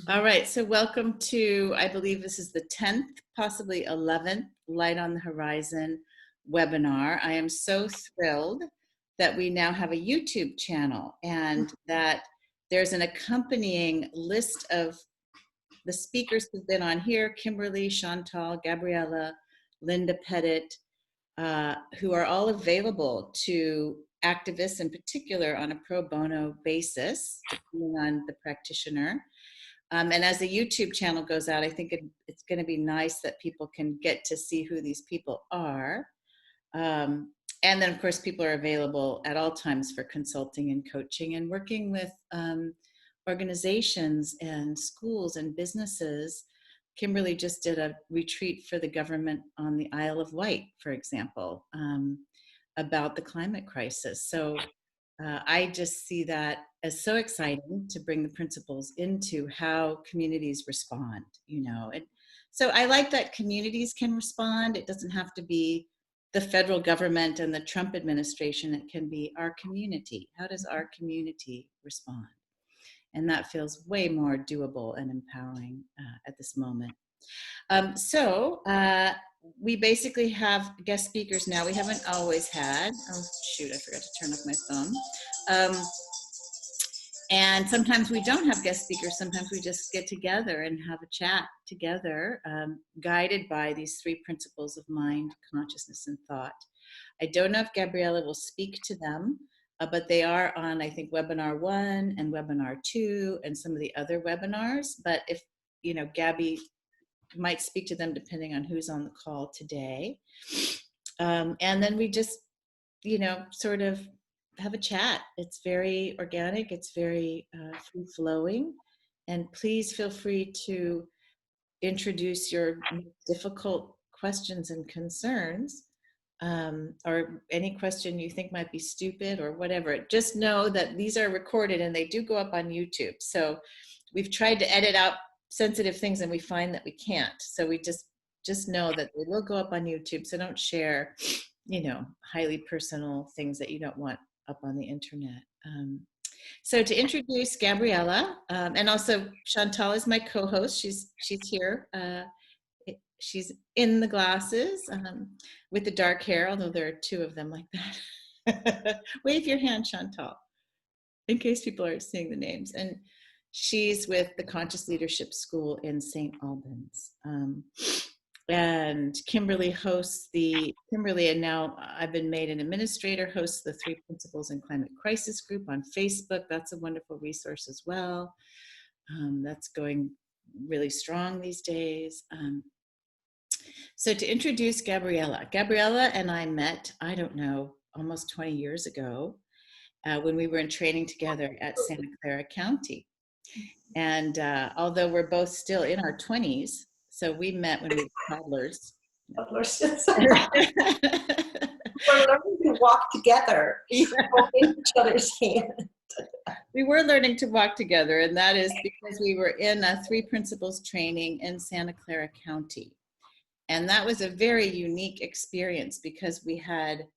All right, so welcome to, I believe this is the 10th, possibly 11th Light on the Horizon webinar. I am so thrilled that we now have a YouTube channel and that there's an accompanying list of the speakers who've been on here: Kimberly, Chantal, Gabriela, Linda Pettit, who are all available to activists in particular on a pro bono basis, depending on the practitioner. And as the YouTube channel goes out, I think it's going to be nice that people can get to see who these people are. And then, of course, people are available at all times for consulting and coaching and working with organizations and schools and businesses. Kimberly just did a retreat for the government on the Isle of Wight, for example, about the climate crisis. So I just see that as so exciting to bring the principles into how communities respond, And so I like that communities can respond. It doesn't have to be the federal government and the Trump administration. It can be our community. How does our community respond? And that feels way more doable and empowering at this moment. We basically have guest speakers now. We haven't always had. Oh, shoot, I forgot to turn off my phone. And sometimes we don't have guest speakers. Sometimes we just get together and have a chat together, guided by these three principles of mind, consciousness, and thought. I don't know if Gabriela will speak to them, but they are on, I think, webinar 1 and webinar 2 and some of the other webinars. But if, Gabby might speak to them depending on who's on the call today. And then we just, sort of have a chat. It's very organic. It's very free flowing. And please feel free to introduce your difficult questions and concerns, or any question you think might be stupid or whatever. Just know that these are recorded and they do go up on YouTube. So we've tried to edit out sensitive things and we find that we can't. So we just know that they will go up on YouTube. So don't share, highly personal things that you don't want up on the internet. So to introduce Gabriela, and also Chantal is my co-host. She's here. She's in the glasses, with the dark hair, although there are two of them like that. Wave your hand, Chantal, in case people are seeing the names. And she's with the Conscious Leadership School in St. Albans. And Kimberly and now I've been made an administrator, hosts the Three Principles in Climate Crisis group on Facebook. That's a wonderful resource as well. That's going really strong these days. So to introduce Gabriela and I met, I don't know, almost 20 years ago, when we were in training together at Santa Clara County. And although we're both still in our 20s, so we met when we were toddlers. We're learning to walk together, holding each other's hand. We were learning to walk together, and that is because we were in a Three Principles training in Santa Clara County. And that was a very unique experience because we had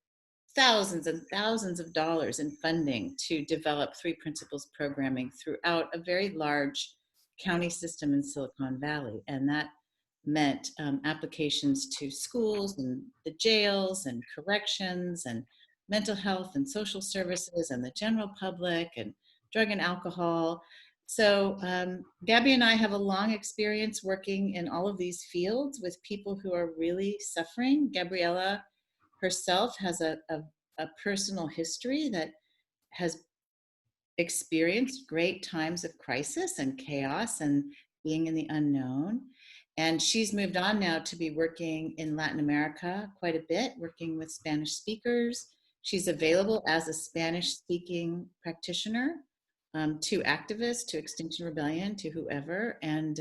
thousands and thousands of dollars in funding to develop Three Principles programming throughout a very large county system in Silicon Valley. And that meant applications to schools and the jails and corrections and mental health and social services and the general public and drug and alcohol. So Gabby and I have a long experience working in all of these fields with people who are really suffering. Gabriela herself has a personal history that has experienced great times of crisis and chaos and being in the unknown. And she's moved on now to be working in Latin America quite a bit, working with Spanish speakers. She's available as a Spanish-speaking practitioner to activists, to Extinction Rebellion, to whoever. And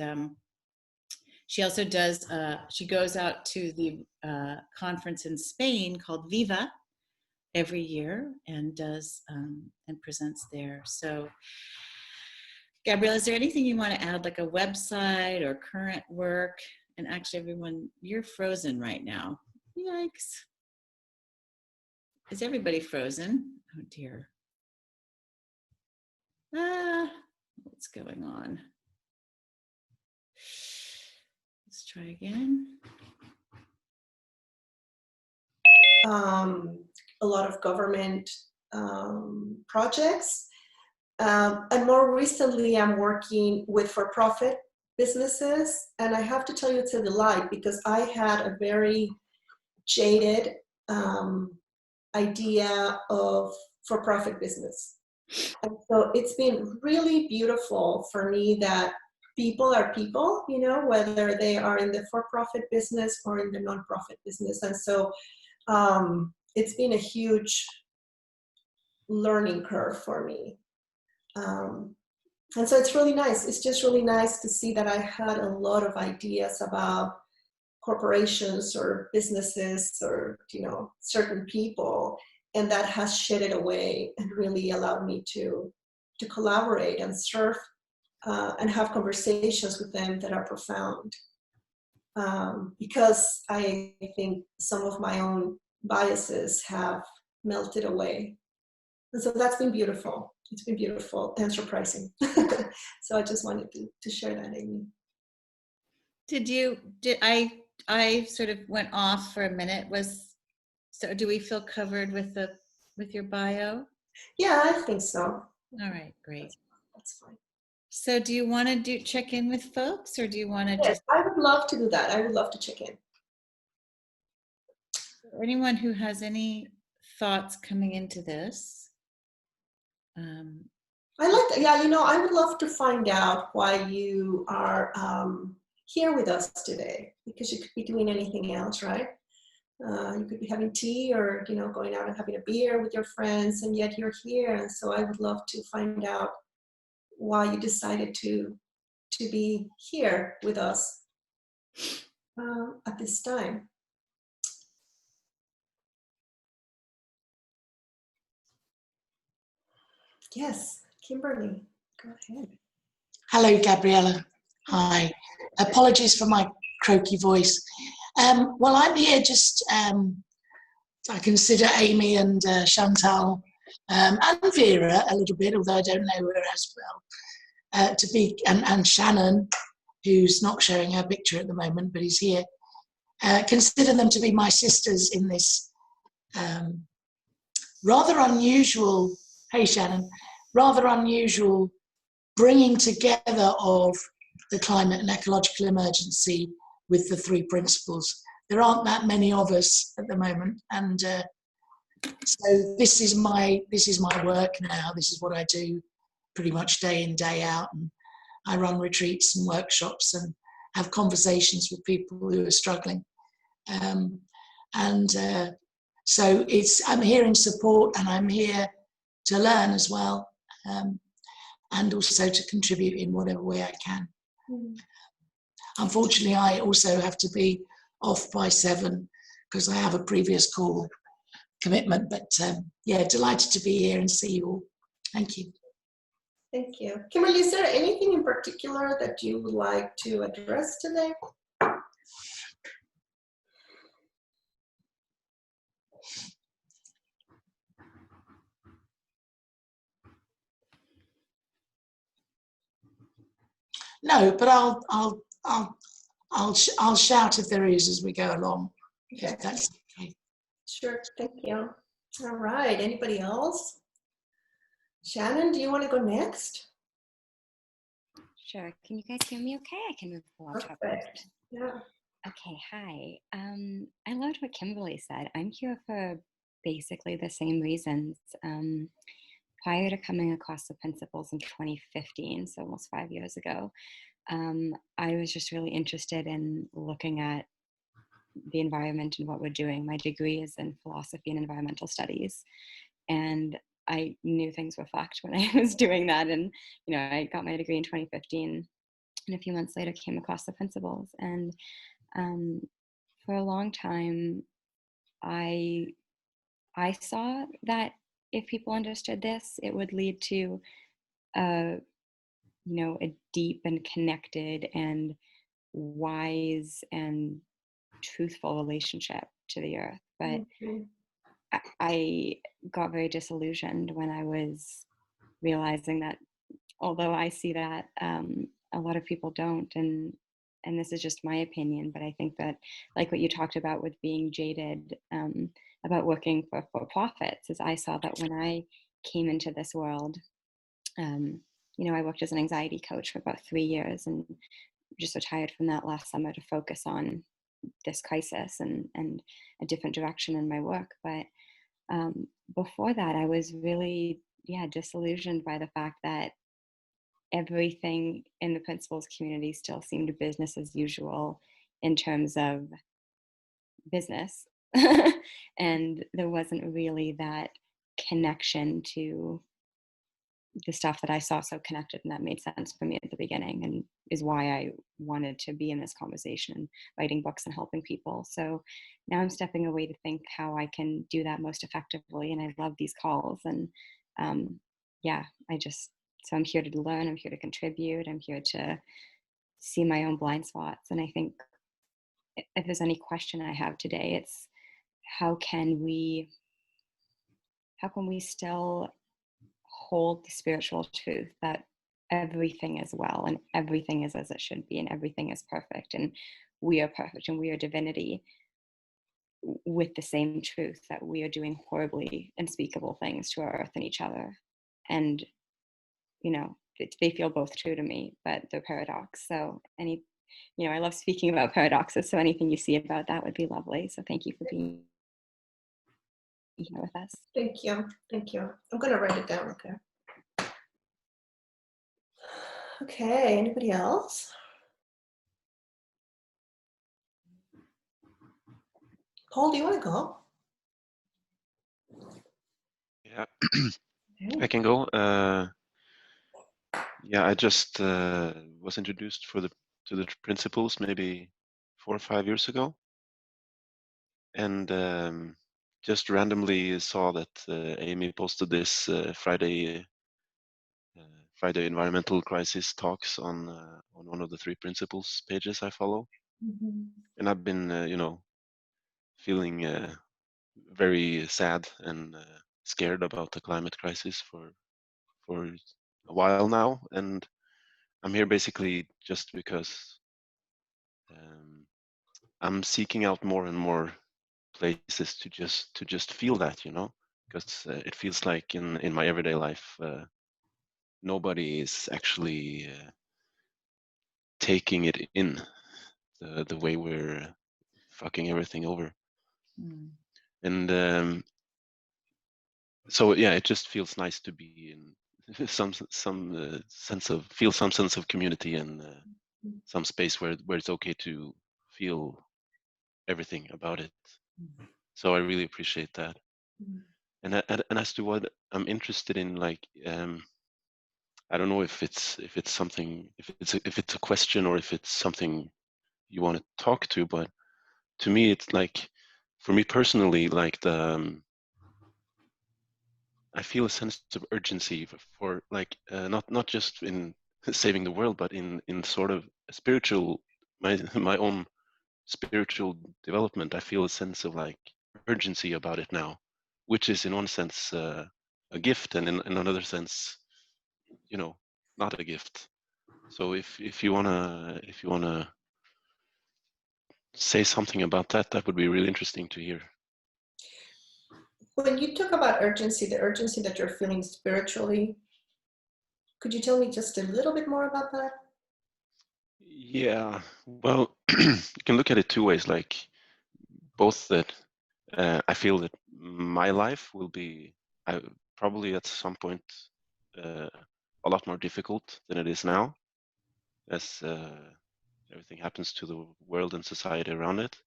she also does, she goes out to the conference in Spain called Viva every year and does and presents there. So Gabriela, is there anything you want to add, like a website or current work? And actually, everyone, you're frozen right now. Yikes. Is everybody frozen? Oh dear. What's going on? Let's try again. A lot of government projects. And more recently, I'm working with for-profit businesses. And I have to tell you, it's a delight because I had a very jaded idea of for-profit business. And so it's been really beautiful for me that people are people, you know, whether they are in the for-profit business or in the nonprofit business. And so it's been a huge learning curve for me. And so it's really nice. It's just really nice to see that I had a lot of ideas about corporations or businesses or, you know, certain people, and that has shedded away and really allowed me to collaborate and serve and have conversations with them that are profound. Because I think some of my own biases have melted away. And so that's been beautiful. It's been beautiful and surprising. So I just wanted to share that, Amy. I sort of went off for a minute. So do we feel covered with your bio? Yeah, I think so. All right, great. That's fine. So do you want to check in with folks, or do you want to Yes, just... I would love to do that. I would love to check in. Anyone who has any thoughts coming into this? I like that. Yeah, you know, I would love to find out why you are here with us today, because you could be doing anything else, right? You could be having tea or, you know, going out and having a beer with your friends, and yet you're here. And so I would love to find out why you decided to be here with us at this time. Yes, Kimberly, go ahead. Hello, Gabriela. Hi. Apologies for my croaky voice. Well, I'm here just, I consider Amy and Chantal and Vera a little bit, although I don't know her as well, to be, and Shannon, who's not showing her picture at the moment, but is here. Consider them to be my sisters in this rather unusual, hey Shannon, rather unusual bringing together of the climate and ecological emergency with the three principles. There aren't that many of us at the moment, and so this is my work now. This is what I do pretty much day in, day out, and I run retreats and workshops and have conversations with people who are struggling. So I'm here in support, and I'm here to learn as well. And also to contribute in whatever way I can. Unfortunately, I also have to be off by 7 because I have a previous call commitment, but yeah, delighted to be here and see you all. Thank you. Thank you. Kimberly, is there anything in particular that you would like to address today? No, but I'll shout if there is as we go along. Okay. If that's okay. Sure. Thank you. All right. Anybody else? Shannon, do you want to go next? Sure. Can you guys hear me okay? I can move the laptop. Perfect. Yeah. Okay. Hi. I loved what Kimberly said. I'm here for basically the same reasons. Prior to coming across the principles in 2015, so almost 5 years ago, I was just really interested in looking at the environment and what we're doing. My degree is in philosophy and environmental studies, and I knew things were fucked when I was doing that. And I got my degree in 2015, and a few months later came across the principles. And for a long time, I saw that if people understood this, it would lead to a deep and connected and wise and truthful relationship to the earth. But I got very disillusioned when I was realizing that although I see that, a lot of people don't. And and this is just my opinion, but I think that, like what you talked about with being jaded about working for profits, is I saw that when I came into this world, I worked as an anxiety coach for about 3 years and just retired from that last summer to focus on this crisis and a different direction in my work. But before that, I was really, disillusioned by the fact that everything in the principals community still seemed business as usual in terms of business. And there wasn't really that connection to the stuff that I saw so connected, and that made sense for me at the beginning, and is why I wanted to be in this conversation, writing books and helping people. So now I'm stepping away to think how I can do that most effectively, and I love these calls. And so I'm here to learn, I'm here to contribute, I'm here to see my own blind spots. And I think if there's any question I have today, it's how can we still hold the spiritual truth that everything is well and everything is as it should be and everything is perfect and we are perfect and we are divinity, with the same truth that we are doing horribly unspeakable things to our earth and each other. And they feel both true to me, but they're paradox. So I love speaking about paradoxes, so anything you see about that would be lovely. So thank you for being here with us. Thank you. I'm going to write it down, okay? Okay, anybody else? Paul, do you want to go? Yeah, I can go. I just was introduced to the principles maybe 4 or 5 years ago, and just randomly saw that Amy posted this Friday environmental crisis talks on one of the 3 principles pages I follow, and I've been feeling very sad and scared about the climate crisis for a while now, and I'm here basically just because I'm seeking out more and more places to just feel that, because it feels like in my everyday life nobody is actually taking it in the way we're fucking everything over. And so it just feels nice to be in some sense of community and some space where it's okay to feel everything about it. So I really appreciate that. And as to what I'm interested in, like I don't know if it's something, if it's a question or if it's something you want to talk to, but to me it's like, for me personally, like I feel a sense of urgency for like not just in saving the world, but in sort of spiritual, my own spiritual development. I feel a sense of like urgency about it now, which is in one sense a gift, and in another sense, not a gift. So if you wanna say something about that, that would be really interesting to hear. When you talk about urgency, the urgency that you're feeling spiritually, could you tell me just a little bit more about that? Yeah, well, you can look at it 2 ways, like both that I feel that my life will be probably at some point a lot more difficult than it is now, as everything happens to the world and society around it.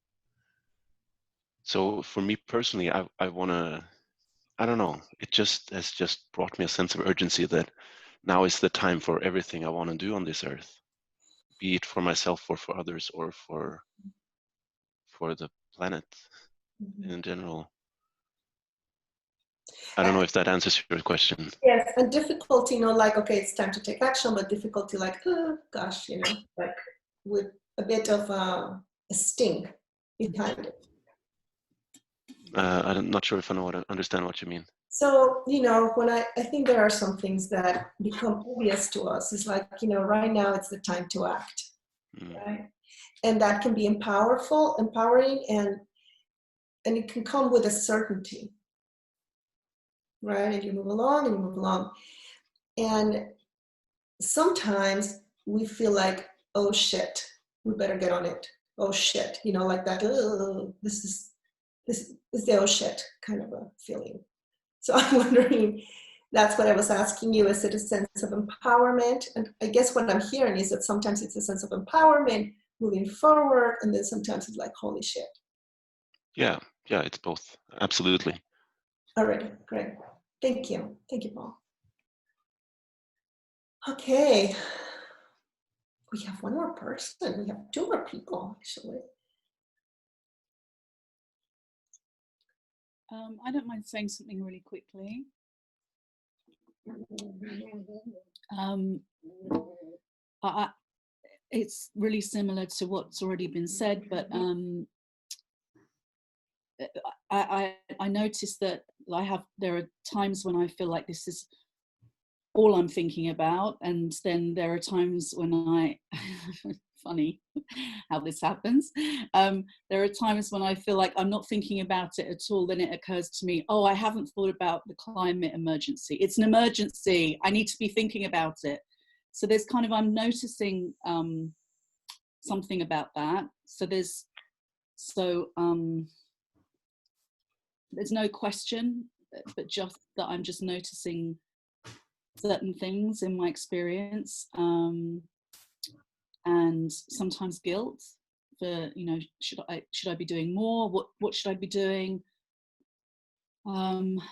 So for me personally, I want to, I don't know, it just has just brought me a sense of urgency that now is the time for everything I want to do on this earth, be it for myself or for others or for the planet in general. I don't know if that answers your question. Yes, and difficulty, like, okay, it's time to take action, but difficulty like, oh, gosh, like with a bit of a sting behind it. I'm not sure if I understand what you mean. So, when I think there are some things that become obvious to us. It's like, right now it's the time to act. right? And that can be empowering, and it can come with a certainty, right? And you move along and you move along. And sometimes we feel like, oh shit, we better get on it. Oh shit, you know, like that. This is the oh shit kind of a feeling. So I'm wondering, that's what I was asking you. Is it a sense of empowerment? And I guess what I'm hearing is that sometimes it's a sense of empowerment moving forward, and then sometimes it's like, holy shit. Yeah, it's both. Absolutely. All right, great. Thank you, Paul. Okay, we have one more person. We have two more people, actually. I don't mind saying something really quickly. It's really similar to what's already been said, but I noticed that there are times when I feel like this is all I'm thinking about, and then there are times when funny how this happens. There are times when I feel like I'm not thinking about it at all. Then it occurs to me, oh, I haven't thought about the climate emergency. It's an emergency. I need to be thinking about it. So there's I'm noticing something about that. So there's no question, but just that I'm just noticing certain things in my experience, and sometimes guilt for, should I be doing more? What should I be doing? And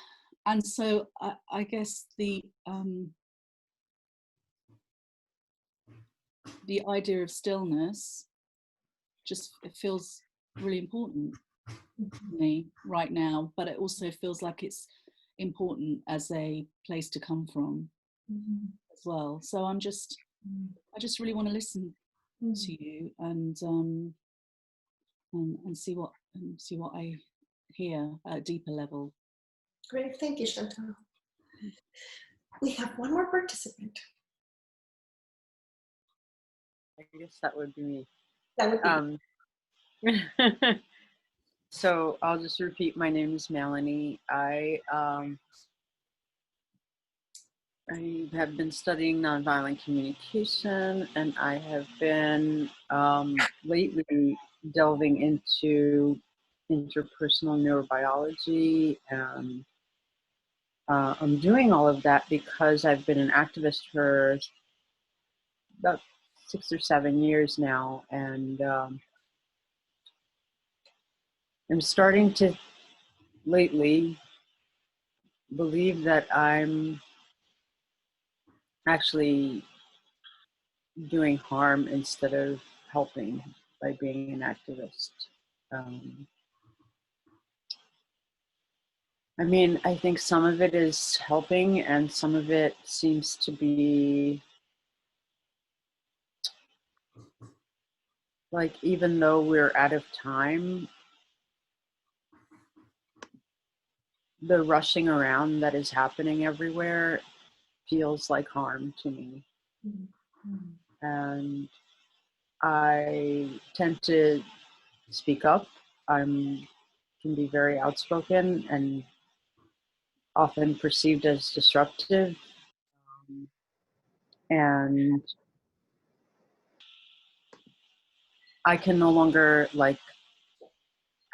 so I guess the idea of stillness it feels really important to me right now, but it also feels like it's important as a place to come from as well. So I just really want to listen to you and see what I hear at a deeper level. Great, thank you, Chantal. We have one more participant. I guess that would be me. That would be So I'll just repeat. My name is Melanie. I have been studying nonviolent communication, and I have been lately delving into interpersonal neurobiology, and I'm doing all of that because I've been an activist for about 6 or 7 years now, and I'm starting to lately believe that I'm actually doing harm instead of helping by being an activist. I mean, I think some of it is helping, and some of it seems to be like, even though we're out of time, the rushing around that is happening everywhere feels like harm to me. And I tend to speak up. I can be very outspoken and often perceived as disruptive. And I can no longer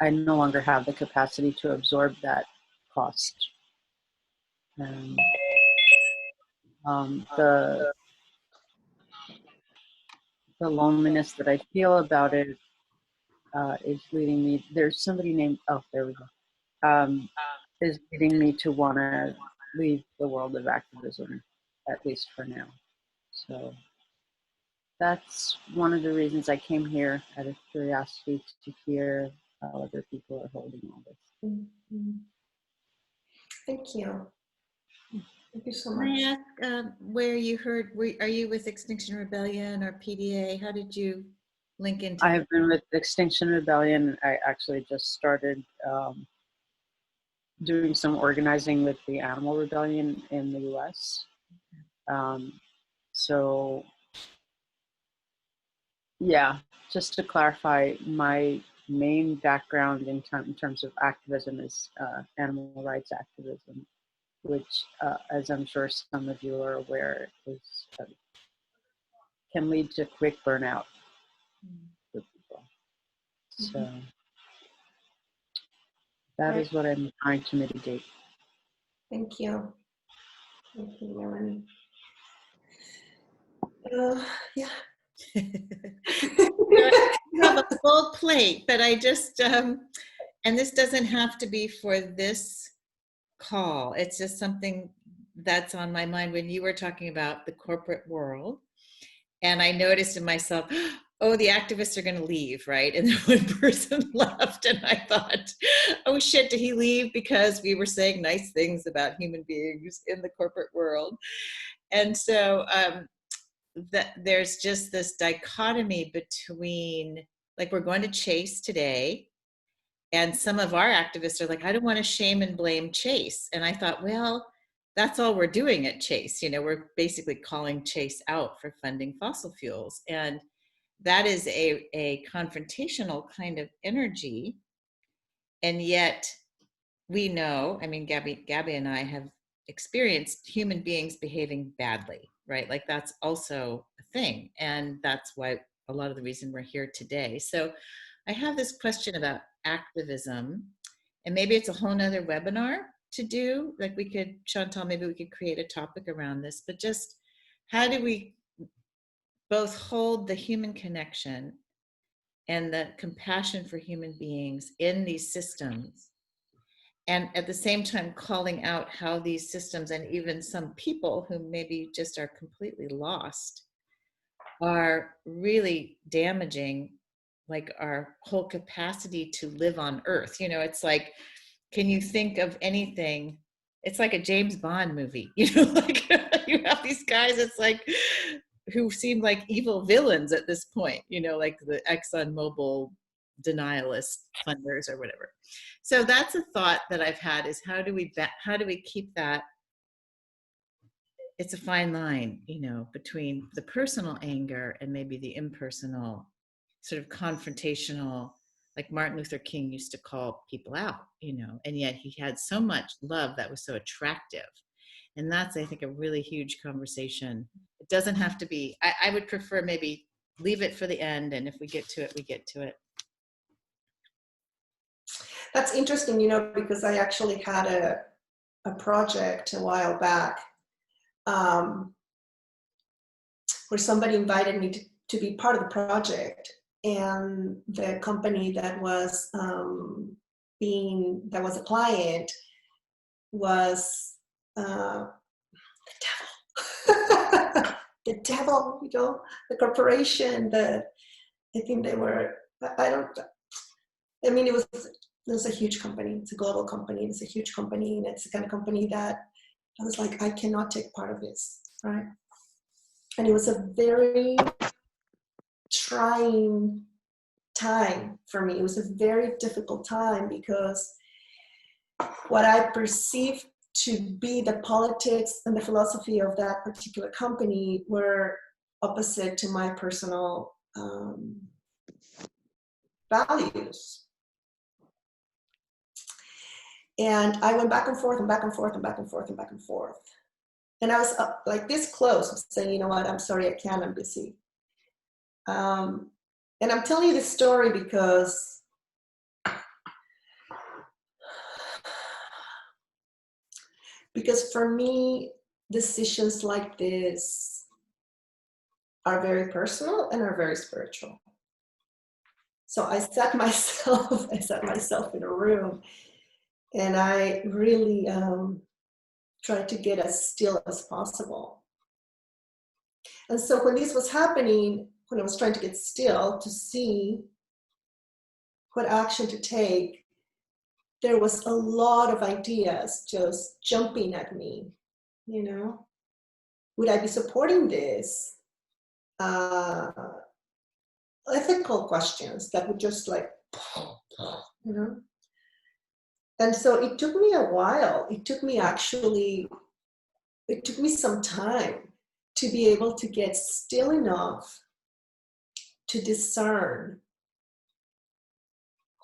have the capacity to absorb that cost. And the loneliness that I feel about it is leading me. There's somebody named, oh, there we go. Is leading me to want to leave the world of activism, at least for now. So that's one of the reasons I came here, out of curiosity to hear how other people are holding all this. Thank you. Thank you so Can much. I ask where you heard, are you with Extinction Rebellion or PDA? How did you link into I have been with Extinction Rebellion. I actually just started doing some organizing with the Animal Rebellion in the US. So Yeah, just to clarify, my main background in terms of activism is animal rights activism, which, as I'm sure some of you are aware, is can lead to quick burnout for people. So that is what I'm trying to mitigate. Thank you. Thank you, Melanie. Yeah. You have a full plate, but I just, and this doesn't have to be for this call. It's just something that's on my mind when you were talking about the corporate world. And I noticed in myself, oh, the activists are going to leave, right? And then one person left, and I thought, oh shit, did he leave because we were saying nice things about human beings in the corporate world? And so that there's just this dichotomy between, like, we're going to Chase today, and some of our activists are like, I don't want to shame and blame Chase. And I thought, well, that's all we're doing at Chase. You know, we're basically calling Chase out for funding fossil fuels. And that is a confrontational kind of energy. And yet we know, I mean, Gabby and I have experienced human beings behaving badly, right? Like, that's also a thing. And that's why a lot of the reason we're here today. So I have this question about activism, and maybe it's a whole nother webinar to do. Like, we could, Chantal, maybe we could create a topic around this, but just how do we both hold the human connection and the compassion for human beings in these systems, and at the same time calling out how these systems, and even some people who maybe just are completely lost, are really damaging, like, our whole capacity to live on Earth. You know, it's like, can you think of anything? It's like a James Bond movie, you know, like you have these guys, it's like, who seem like evil villains at this point, you know, like the ExxonMobil denialist funders or whatever. So that's a thought that I've had, is how do we keep that? It's a fine line, you know, between the personal anger and maybe the impersonal, sort of confrontational, like Martin Luther King used to call people out, you know, and yet he had so much love that was so attractive. And that's, I think, a really huge conversation. It doesn't have to be, I would prefer maybe leave it for the end, and if we get to it, we get to it. That's interesting, you know, because I actually had a project a while back where somebody invited me to be part of the project, and the company that was a client was the devil. The devil, you know, the corporation, I think they were, I mean, it was a huge company. It's a global company. It's a huge company, and it's the kind of company that I was like, I cannot take part of this, right? And it was a very trying time for me. It was a very difficult time, because what I perceived to be the politics and the philosophy of that particular company were opposite to my personal values. And I went back and forth and back and forth and back and forth and back and forth. And I was like this close, saying, you know what, I'm sorry, I can't, I'm busy. And I'm telling you this story because for me, decisions like this are very personal and are very spiritual. So I sat myself in a room, and I really tried to get as still as possible. And so when this was happening, when I was trying to get still to see what action to take, there was a lot of ideas just jumping at me, you know? Would I be supporting this? Ethical questions that would just like, you know? And so it took me a while. It took me some time to be able to get still enough to discern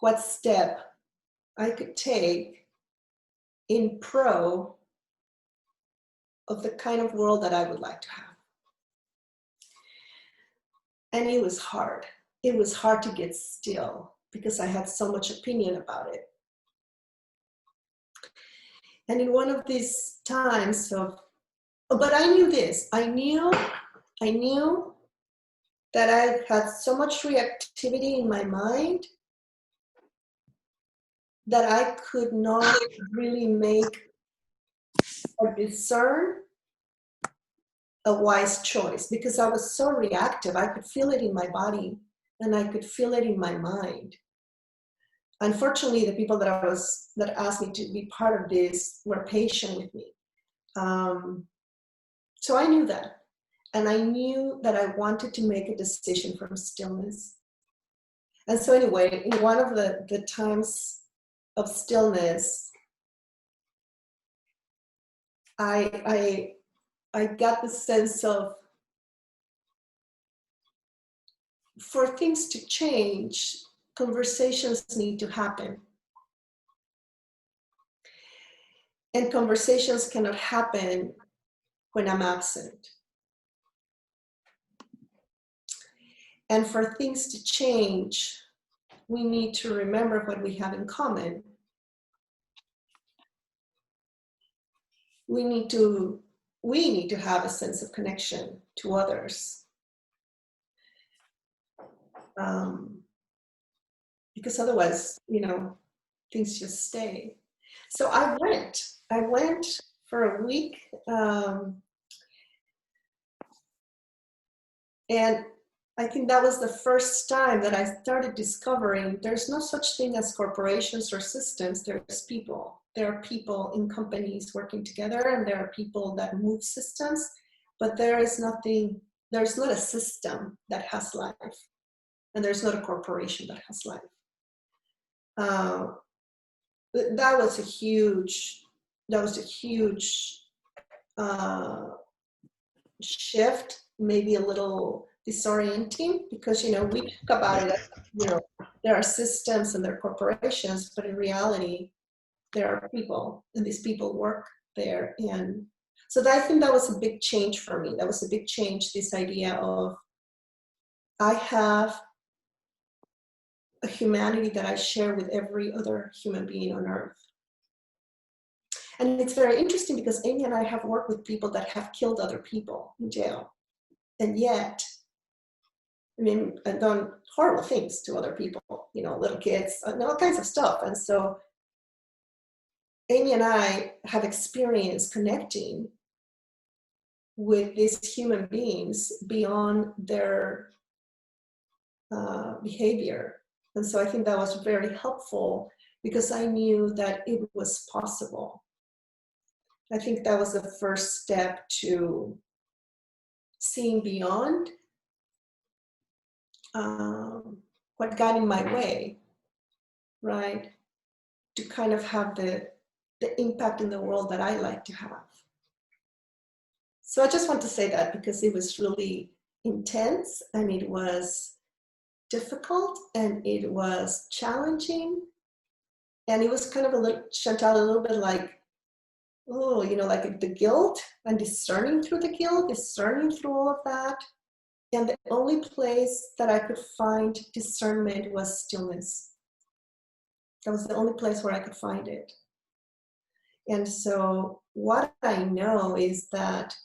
what step I could take in pro of the kind of world that I would like to have. And it was hard. It was hard to get still because I had so much opinion about it. And in one of these times of, but I knew this, I knew that I had so much reactivity in my mind that I could not really make or discern a wise choice because I was so reactive. I could feel it in my body and I could feel it in my mind. Unfortunately, the people that asked me to be part of this were patient with me. So I knew that. And I knew that I wanted to make a decision from stillness. And so anyway, in one of the times of stillness, I got the sense of, for things to change, conversations need to happen. And conversations cannot happen when I'm absent. And for things to change, we need to remember what we have in common. We need to have a sense of connection to others. Because otherwise, things just stay. So I went for a week, and I think that was the first time that I started discovering there's no such thing as corporations or systems. There's people. There are people in companies working together, and there are people that move systems, but there's not a system that has life, and there's not a corporation that has life. That was a huge shift, maybe a little disorienting, because we talk about it as, there are systems and there are corporations, but in reality there are people, and these people work there. And so I think that was a big change for me. That was a big change, this idea of I have a humanity that I share with every other human being on earth. And it's very interesting because Amy and I have worked with people that have killed other people in jail. And yet, and done horrible things to other people, little kids, and all kinds of stuff. And so Amy and I have experienced connecting with these human beings beyond their behavior. And so I think that was very helpful because I knew that it was possible. I think that was the first step to seeing beyond what got in my way, right? To kind of have the impact in the world that I like to have. So I just want to say that because it was really intense, and it was difficult, and it was challenging, and it was kind of Chantal, a little bit like, like the guilt, and discerning through the guilt, discerning through all of that. And the only place that I could find discernment was stillness. That was the only place where I could find it. And so what I know is that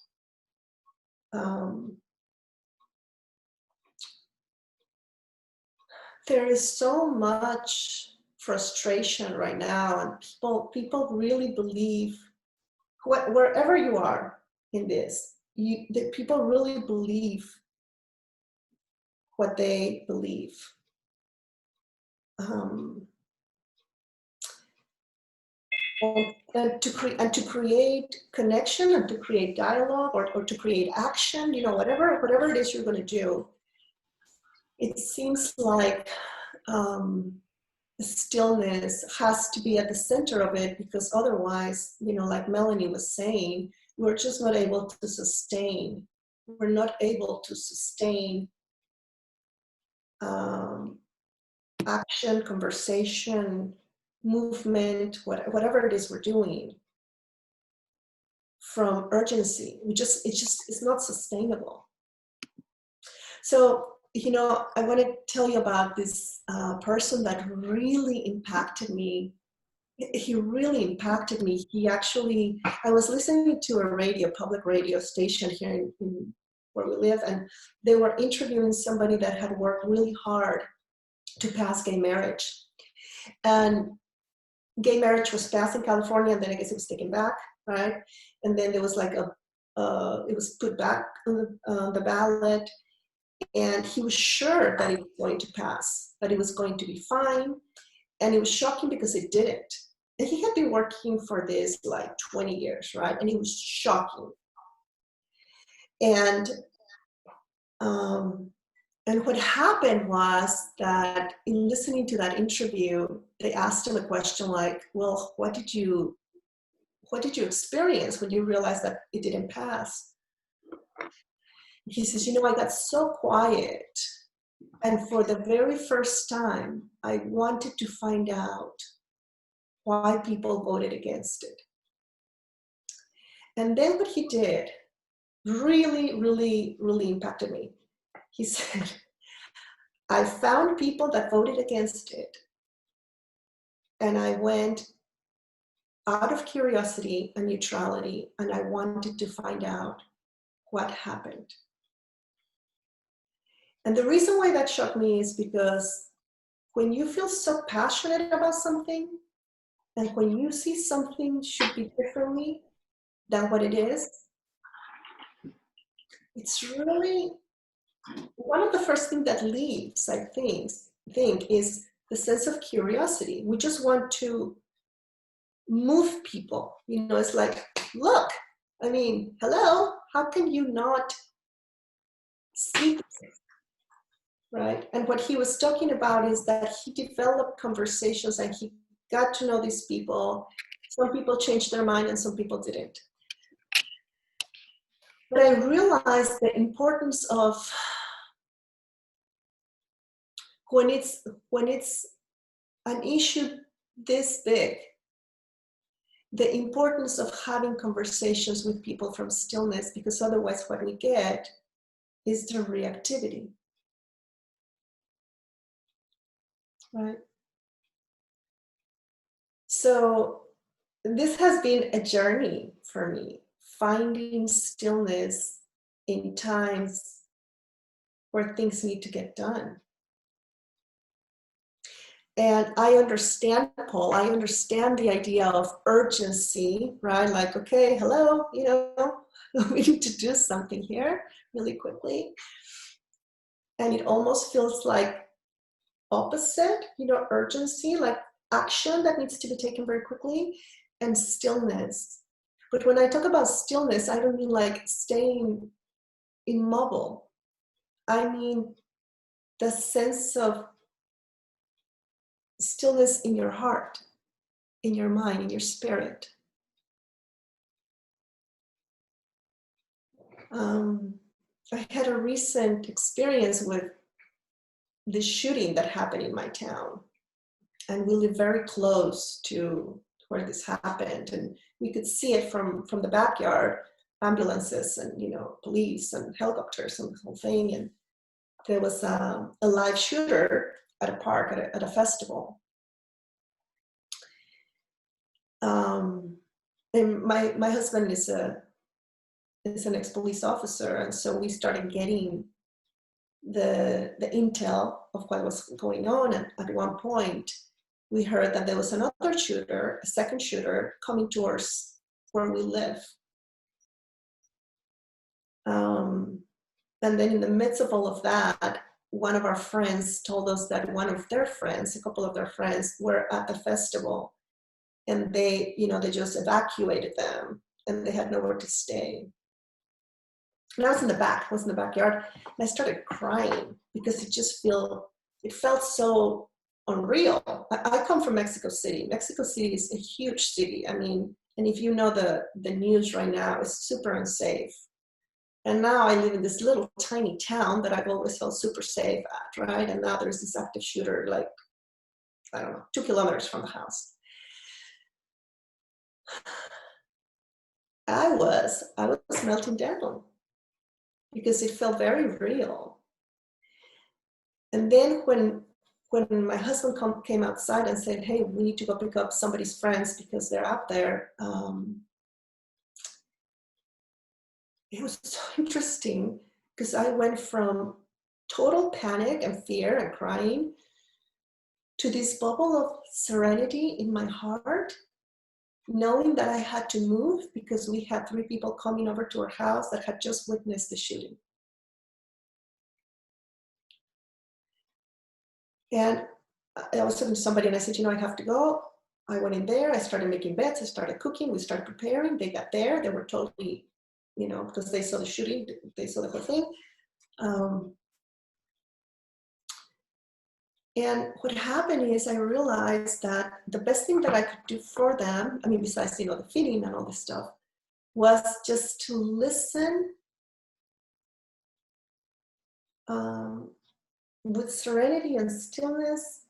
there is so much frustration right now, and people really believe, wherever you are in this, the people really believe what they believe. And to create connection, and to create dialogue, or to create action, whatever it is you're going to do, it seems like stillness has to be at the center of it, because otherwise, like Melanie was saying, we're just not able to sustain. We're not able to sustain action, conversation, movement, whatever it is we're doing, from urgency. It's not sustainable. So, I want to tell you about this person that really impacted me. He really impacted me. I was listening to a public radio station here in where we live, and they were interviewing somebody that had worked really hard to pass gay marriage. And gay marriage was passed in California, and then I guess it was taken back, right? And then there was like it was put back on the ballot, and he was sure that it was going to pass, that it was going to be fine. And it was shocking because it didn't. And he had been working for this like 20 years, right? And it was shocking. And what happened was that in listening to that interview, they asked him a question like, well, what did you experience when you realized that it didn't pass? He says, I got so quiet. And for the very first time, I wanted to find out why people voted against it. And then what he did really, really, really impacted me. He said, I found people that voted against it, and I went out of curiosity and neutrality, and I wanted to find out what happened. And the reason why that shocked me is because when you feel so passionate about something, and when you see something should be differently than what it is, it's really one of the first things that leaves, I think, is the sense of curiosity. We just want to move people. It's like, look, hello, how can you not see this, right? And what he was talking about is that he developed conversations and he got to know these people. Some people changed their mind and some people didn't. But I realized the importance of when it's an issue this big, the importance of having conversations with people from stillness, because otherwise what we get is the reactivity, right? So this has been a journey for me, finding stillness in times where things need to get done. And I understand, Paul, I understand the idea of urgency, right? Like, okay, hello, we need to do something here really quickly. And it almost feels like opposite, urgency, like action that needs to be taken very quickly, and stillness. But when I talk about stillness, I don't mean like staying immobile. I mean the sense of stillness in your heart, in your mind, in your spirit. I had a recent experience with the shooting that happened in my town. And we live very close to where this happened. And we could see it from the backyard, ambulances and, police and helicopters and the whole thing. And there was a live shooter at a park, at a festival. And my husband is an ex-police officer, and so we started getting the intel of what was going on. And at one point, we heard that there was another shooter, a second shooter, coming towards where we live. And then in the midst of all of that, one of our friends told us that one of their friends, a couple of their friends, were at the festival, and they just evacuated them, and they had nowhere to stay. And I was in the backyard, and I started crying because it felt so unreal. I come from Mexico City. Mexico City is a huge city. And if you know the news right now, it's super unsafe. And now I live in this little tiny town that I've always felt super safe at, right? And now there's this active shooter, like, I don't know, 2 kilometers from the house. I was melting down because it felt very real. And then when my husband came outside and said, hey, we need to go pick up somebody's friends because they're out there, it was so interesting because I went from total panic and fear and crying to this bubble of serenity in my heart, knowing that I had to move because we had 3 people coming over to our house that had just witnessed the shooting. And I was talking to somebody and I said, you know, I have to go. I went in there, I started making beds, I started cooking, we started preparing. They got there, they were totally, you know, because they saw the shooting, they saw the whole thing. And what happened is I realized that the best thing that I could do for them, I mean, besides, you know, the feeding and all this stuff, was just to listen with serenity and stillness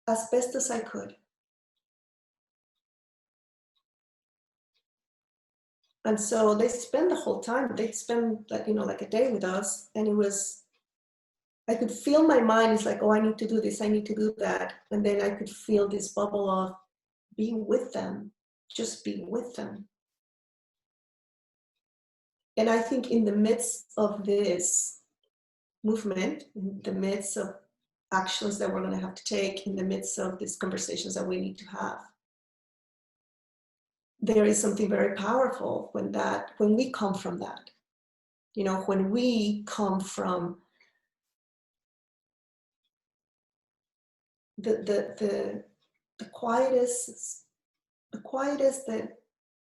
as best as I could. And so they spent the whole time, they spent, like, you know, like a day with us, and it was, I could feel my mind is like, oh, I need to do this, I need to do that. And then I could feel this bubble of be with them, just be with them. And I think in the midst of this movement, in the midst of actions that we're going to have to take, in the midst of these conversations that we need to have, there is something very powerful when we come from that. You know, when we come from the quietest,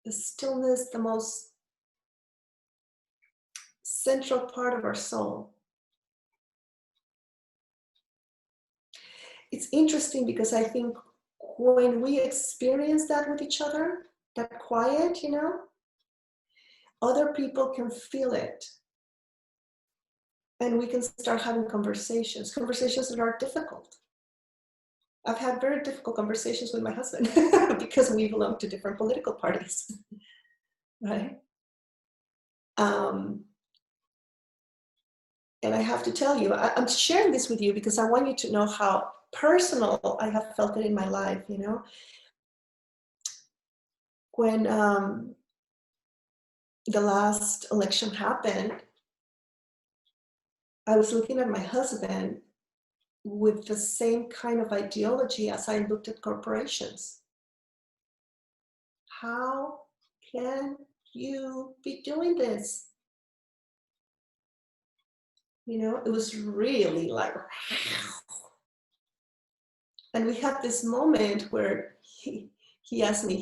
the stillness, the most central part of our soul. It's interesting because I think when we experience that with each other, that quiet, you know, other people can feel it. And we can start having conversations that are difficult. I've had very difficult conversations with my husband because we belong to different political parties, right? And I have to tell you, I'm sharing this with you because I want you to know how personal I have felt it in my life, you know? When the last election happened, I was looking at my husband with the same kind of ideology as I looked at corporations. How can you be doing this? You know, it was really like, and we had this moment where he asked me,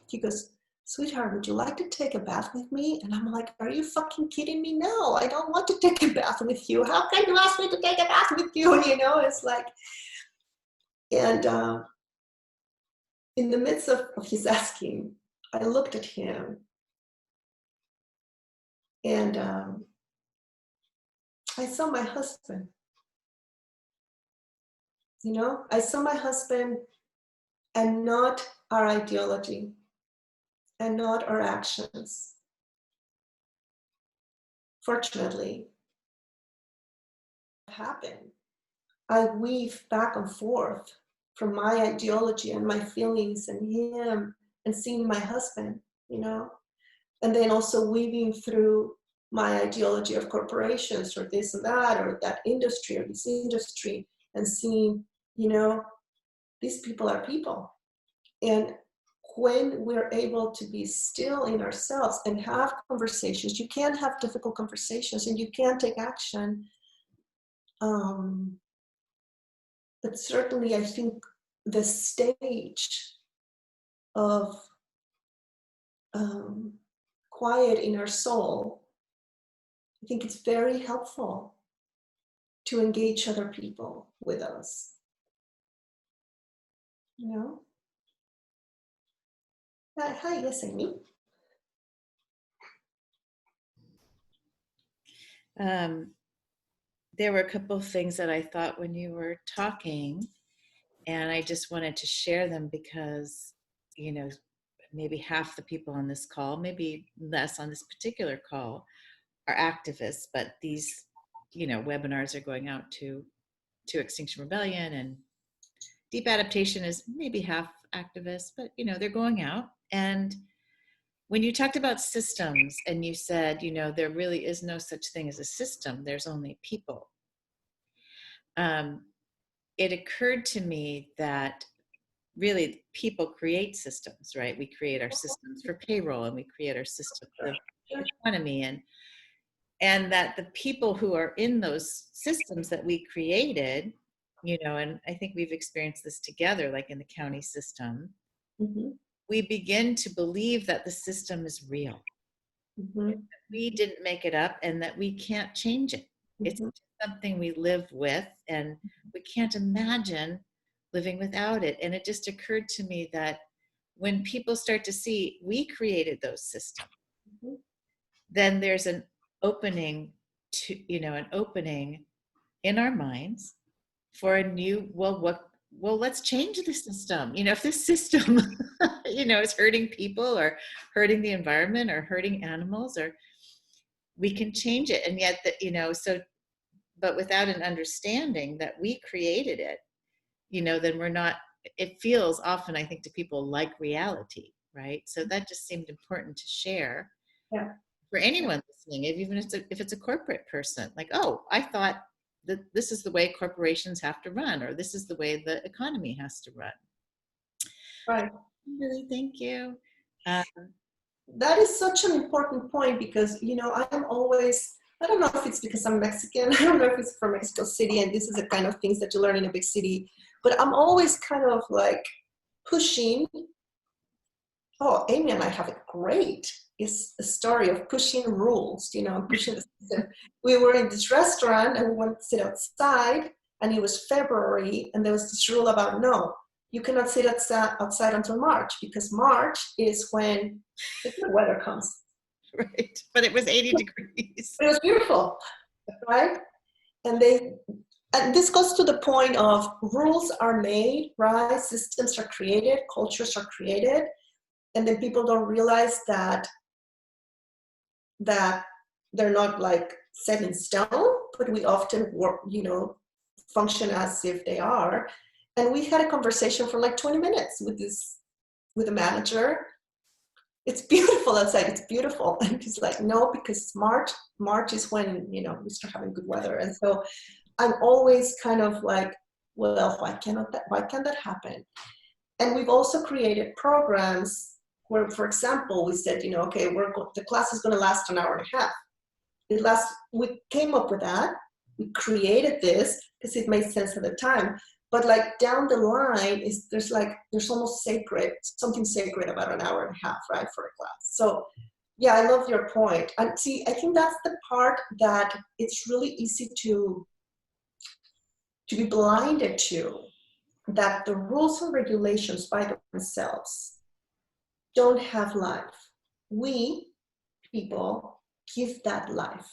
he goes, sweetheart, would you like to take a bath with me? And I'm like, are you fucking kidding me? No, I don't want to take a bath with you. How can you ask me to take a bath with you? You know, it's like, and in the midst of his asking, I looked at him and I saw my husband. You know, I saw my husband and not our ideology and not our actions. Fortunately, what happened? I weave back and forth from my ideology and my feelings and him and seeing my husband, you know, and then also weaving through my ideology of corporations or this and that or that industry or this industry and seeing, you know, these people are people. And when we're able to be still in ourselves and have conversations, you can have difficult conversations and you can take action. But certainly I think the stage of quiet in our soul, I think it's very helpful to engage other people with us. You know? Hi, yes, Amy. There were a couple of things that I thought when you were talking, and I just wanted to share them because, you know, maybe half the people on this call, maybe less on this particular call, are activists, but these, you know, webinars are going out to Extinction Rebellion, and Deep Adaptation is maybe half activists, but, you know, they're going out. And when you talked about systems and you said, you know, there really is no such thing as a system, there's only people. It occurred to me that really people create systems, right? We create our systems for payroll, and we create our system for the economy, and that the people who are in those systems that we created, you know, and I think we've experienced this together, like in the county system, we begin to believe that the system is real. We didn't make it up, and that we can't change it. It's something we live with, and we can't imagine living without it. And it just occurred to me that when people start to see we created those systems, then there's an opening to, you know, an opening in our minds for a new, well, let's change the system. You know, if this system, you know, is hurting people or hurting the environment or hurting animals, or we can change it. And yet that, you know, so, but without an understanding that we created it, you know, then we're not, it feels often, I think, to people like reality, right? So that just seemed important to share. Yeah. For anyone listening, even if it's a corporate person, like, oh, I thought that this is the way corporations have to run, or this is the way the economy has to run. Right. Really, thank you. That is such an important point, because, you know, I'm always, I don't know if it's because I'm Mexican, I don't know if it's from Mexico City, and this is the kind of things that you learn in a big city, but I'm always kind of like pushing. Oh, Amy and I have it great. It's a story of pushing rules, you know, pushing the system. We were in this restaurant and we wanted to sit outside, and it was February, and there was this rule about, no, you cannot sit outside until March, because March is when the good weather comes. Right, but it was 80 degrees. It was beautiful, right? And this goes to the point of rules are made, right? Systems are created, cultures are created, and then people don't realize that they're not like set in stone, but we often work, you know, function as if they are. And we had a conversation for like 20 minutes with the manager. It's beautiful outside, it's beautiful. And he's like, no, because it's March. March is when, you know, we start having good weather. And so I'm always kind of like, well, why can't that happen? And we've also created programs where, for example, we said, you know, okay, the class is going to last an hour and a half. We came up with that. We created this because it made sense at the time. But like down the line, there's almost something sacred about an hour and a half, right, for a class. So yeah, I love your point. And see, I think that's the part that it's really easy to be blinded to, that the rules and regulations by themselves don't have life. We, people, give that life.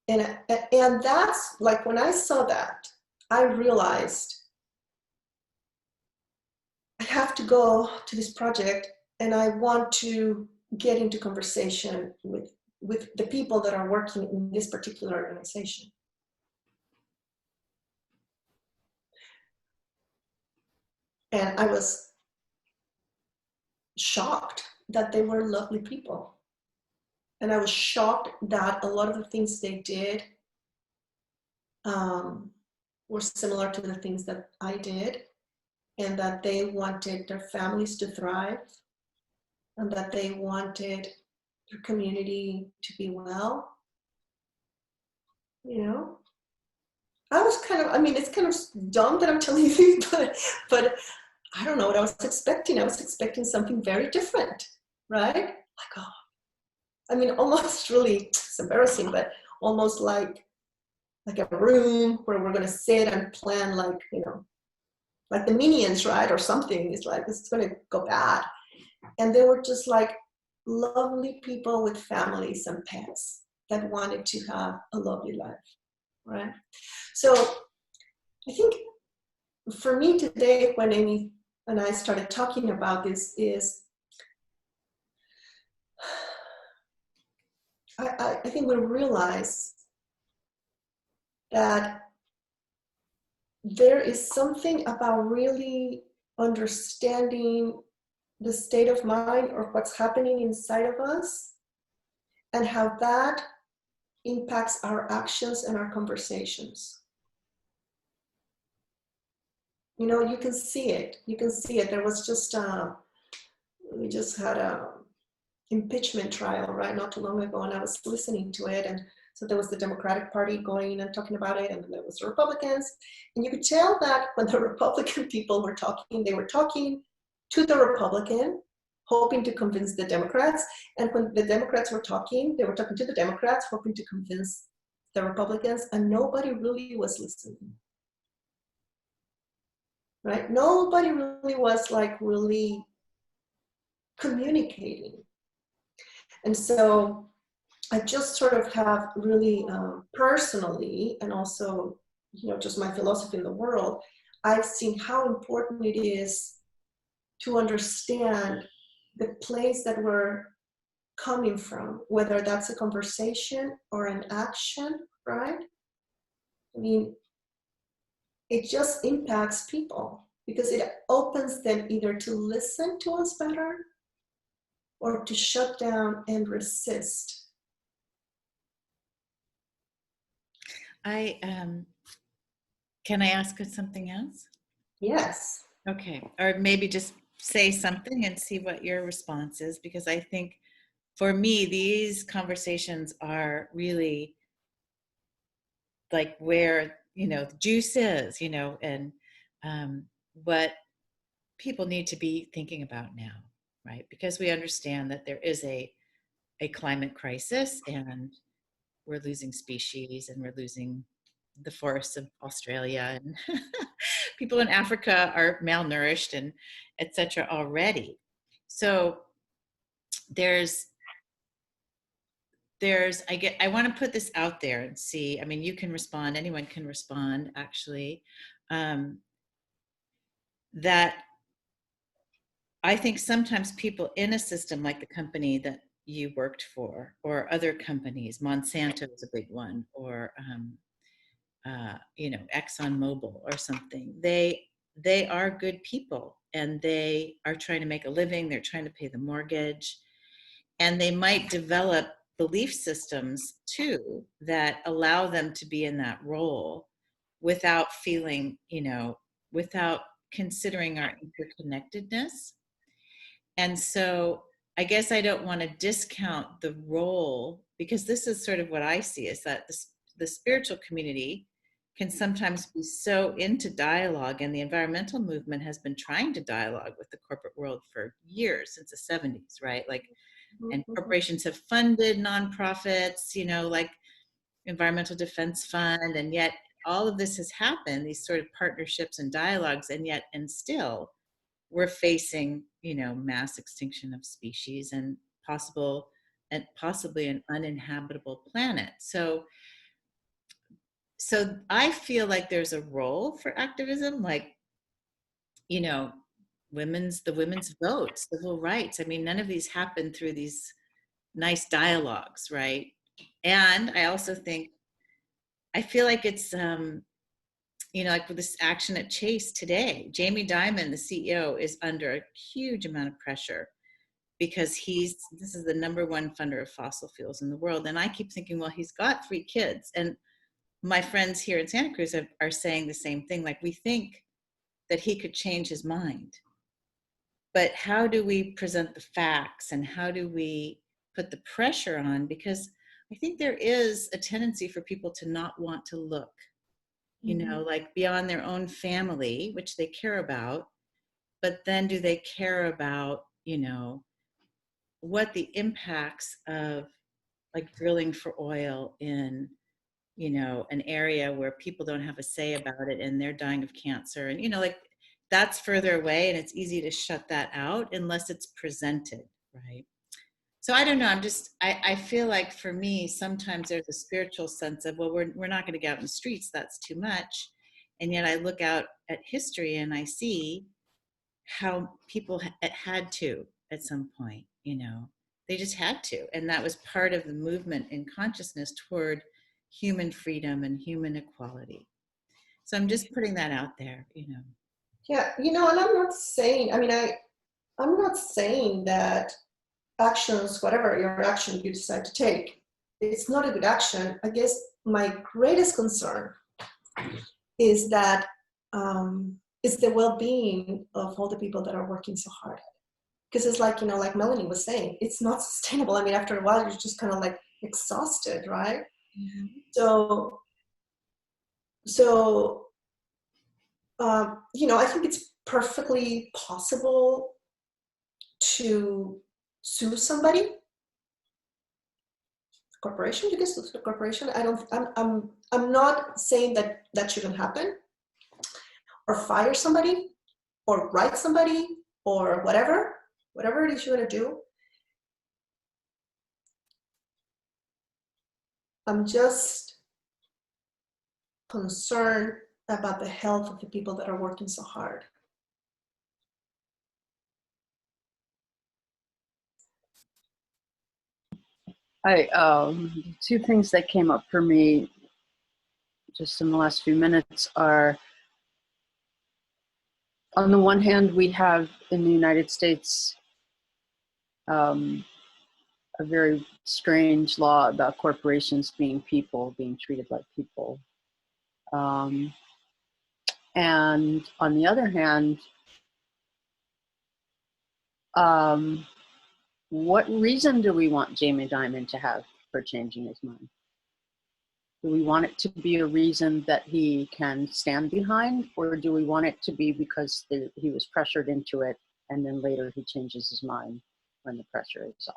And that's like, when I saw that, I realized I have to go to this project, and I want to get into conversation with the people that are working in this particular organization. And I was shocked that they were lovely people. And I was shocked that a lot of the things they did were similar to the things that I did, and that they wanted their families to thrive, and that they wanted their community to be well. You know, I was kind of, I mean, it's kind of dumb that I'm telling you this, but I don't know what I was expecting. I was expecting something very different, right? Like, oh, I mean, almost really, it's embarrassing, but almost like a room where we're going to sit and plan, like, you know, like the Minions, right? Or something. It's like, this is going to go bad. And they were just like lovely people with families and pets. that wanted to have a lovely life, right? So I think for me today, when Amy and I started talking about this, is I think we realize that there is something about really understanding the state of mind or what's happening inside of us and how that impacts our actions and our conversations. You know, you can see it. You can see it. There was just, we just had a impeachment trial, right, not too long ago, and I was listening to it. And so there was the Democratic Party going and talking about it, and then there was the Republicans. And you could tell that when the Republican people were talking, they were talking to the Republican, hoping to convince the Democrats. And when the Democrats were talking, they were talking to the Democrats, hoping to convince the Republicans, and nobody really was listening. Right? Nobody really was like really communicating. And so I just sort of have really personally, and also, you know, just my philosophy in the world, I've seen how important it is to understand the place that we're coming from, whether that's a conversation or an action, right? I mean, it just impacts people because it opens them either to listen to us better or to shut down and resist. Can I ask something else? Yes. Okay, or maybe just say something and see what your response is, because I think for me, these conversations are really like where, you know, the juice is, you know, and what people need to be thinking about now, right? Because we understand that there is a climate crisis and we're losing species and we're losing the forests of Australia, and people in Africa are malnourished and etc. already. So I want to put this out there and see, I mean, you can respond, anyone can respond actually, that I think sometimes people in a system like the company that you worked for, or other companies, Monsanto is a big one, or you know, ExxonMobil or something, they are good people and they are trying to make a living, they're trying to pay the mortgage, and they might develop belief systems too that allow them to be in that role without feeling, you know, without considering our interconnectedness. And so I guess I don't want to discount the role, because this is sort of what I see, is that the spiritual community can sometimes be so into dialogue, and the environmental movement has been trying to dialogue with the corporate world for years, since the 70s, right? Like, and corporations have funded nonprofits, you know, like Environmental Defense Fund, and yet all of this has happened, these sort of partnerships and dialogues, and yet, and still, we're facing, you know, mass extinction of species and possibly an uninhabitable planet. So I feel like there's a role for activism, like, you know, the women's vote, civil rights. I mean, none of these happen through these nice dialogues, right? And I also think, I feel like it's, you know, like with this action at Chase today, Jamie Dimon, the CEO, is under a huge amount of pressure because this is the #1 funder of fossil fuels in the world. And I keep thinking, well, he's got 3 kids. And my friends here in Santa Cruz are saying the same thing. Like, we think that he could change his mind. But how do we present the facts, and how do we put the pressure on? Because I think there is a tendency for people to not want to look, you know, like beyond their own family, which they care about, but then do they care about, you know, what the impacts of like drilling for oil in, you know, an area where people don't have a say about it and they're dying of cancer, and, you know, like, that's further away and it's easy to shut that out unless it's presented, right? So I don't know. I feel like for me, sometimes there's a spiritual sense of, well, we're not going to get out in the streets. That's too much. And yet I look out at history and I see how people had to at some point, they just had to. And that was part of the movement in consciousness toward human freedom and human equality. So I'm just putting that out there. Yeah, and I'm not saying, I'm not saying that actions, whatever your action you decide to take, it's not a good action. I guess my greatest concern is that it's the well-being of all the people that are working so hard. Because it's like, like Melanie was saying, it's not sustainable. After a while, you're just kind of like exhausted, right? Mm-hmm. So I think it's perfectly possible to sue somebody. Corporation, you can sue the corporation. I'm not saying that shouldn't happen, or fire somebody, or write somebody, or whatever it is you're going to do. I'm just concerned about the health of the people that are working so hard. Two things that came up for me just in the last few minutes are, on the one hand, we have in the United States a very strange law about corporations being people, being treated like people. And on the other hand, what reason do we want Jamie Dimon to have for changing his mind? Do we want it to be a reason that he can stand behind, or do we want it to be because he was pressured into it and then later he changes his mind when the pressure is off?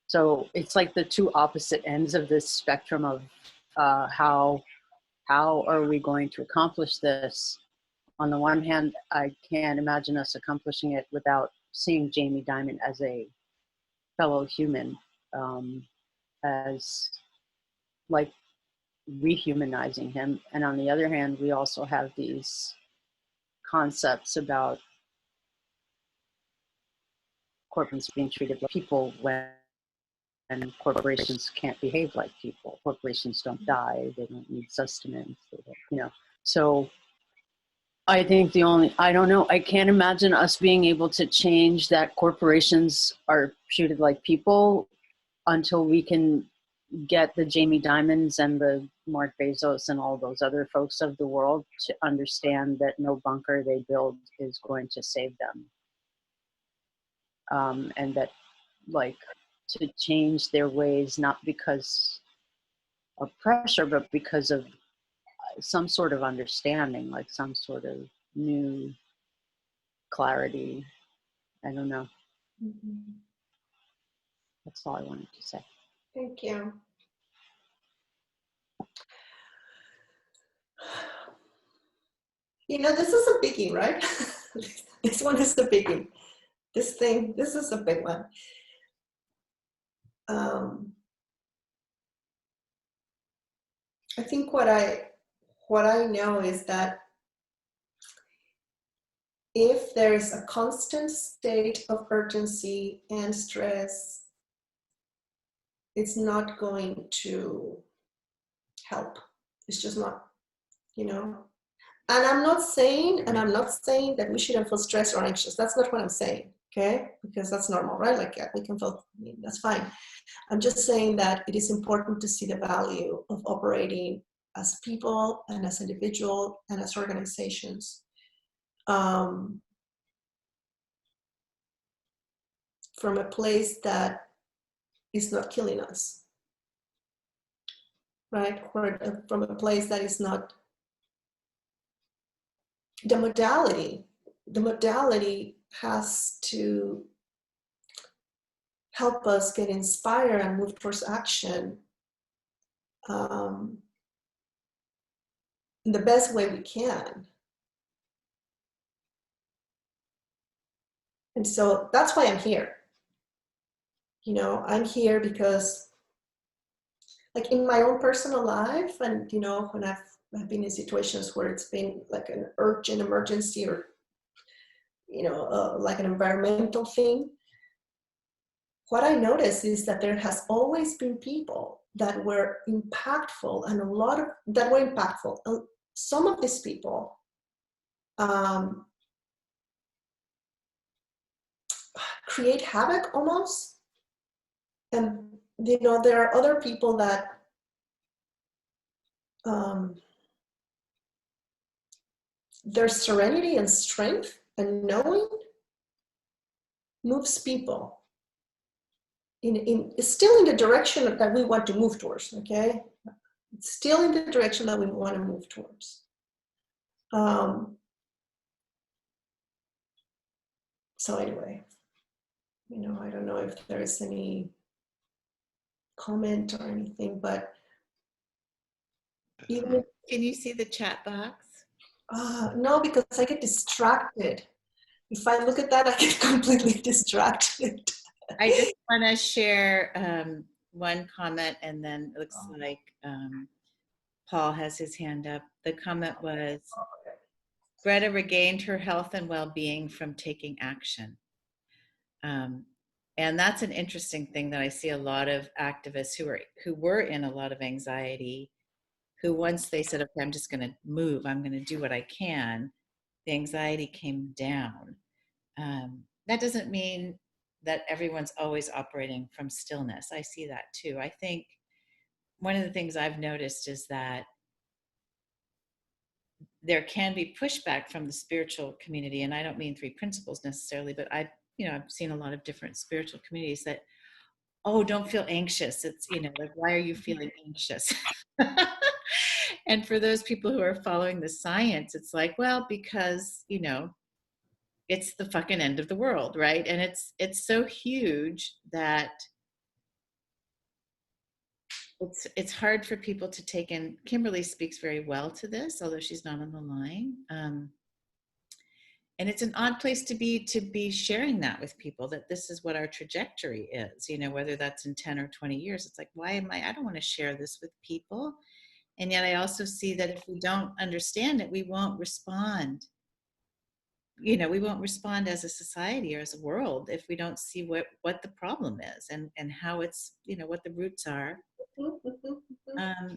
So it's like the two opposite ends of this spectrum of how are we going to accomplish this? On the one hand, I can't imagine us accomplishing it without seeing Jamie Dimon as a fellow human, as like rehumanizing him. And on the other hand, we also have these concepts about corporations being treated like people when corporations can't behave like people. Corporations don't die, they don't need sustenance, So I think I don't know, I can't imagine us being able to change that corporations are treated like people until we can get the Jamie Dimons and the Mark Bezos and all those other folks of the world to understand that no bunker they build is going to save them. And that, like, to change their ways, not because of pressure, but because of some sort of understanding, like some sort of new clarity. I don't know. Mm-hmm. That's all I wanted to say. Thank you. This is a biggie, right? This one is the biggie. This is a big one. I think what I know is that if there is a constant state of urgency and stress, it's not going to help. It's just not, And I'm not saying that we shouldn't feel stressed or anxious. That's not what I'm saying, okay? Because that's normal, right? Like we can feel, that's fine. I'm just saying that it is important to see the value of operating as people and as individuals and as organizations. From a place that is not killing us, right? Or from a place that is not the modality has to help us get inspired and move towards action in the best way we can. And so that's why I'm here. you know, I'm here because, like in my own personal life, and you know, when I've been in situations where it's been like an urgent emergency, or you know, like an environmental thing, what I noticed is that there has always been people that were impactful, and a lot of that were impactful. Some of these people create havoc almost, and you know, there are other people that their serenity and strength and knowing moves people in still in the direction that we want to move towards. Okay, it's still in the direction that we want to move towards. So anyway, you know, I don't know if there is any comment or anything, but even Can you see the chat box? no, because I get distracted. If I look at that, I get completely distracted. I just want to share one comment, and then it looks like Paul has his hand up. The comment was, Greta regained her health and well-being from taking action. And that's an interesting thing that I see a lot of activists who were in a lot of anxiety, who once they said, okay, I'm just going to move, I'm going to do what I can, the anxiety came down. That doesn't mean that everyone's always operating from stillness. I see that too. I think one of the things I've noticed is that there can be pushback from the spiritual community, and I don't mean three principles necessarily, but I've seen a lot of different spiritual communities that, oh, don't feel anxious. It's, like, why are you feeling anxious? And for those people who are following the science, it's like, well, because, it's the fucking end of the world, right? And it's so huge that it's hard for people to take in. Kimberly speaks very well to this, although she's not on the line. And it's an odd place to be sharing that with people, that this is what our trajectory is, whether that's in 10 or 20 years. It's like, I don't want to share this with people. And yet I also see that if we don't understand it, we won't respond. We won't respond as a society or as a world if we don't see what the problem is and how it's, what the roots are.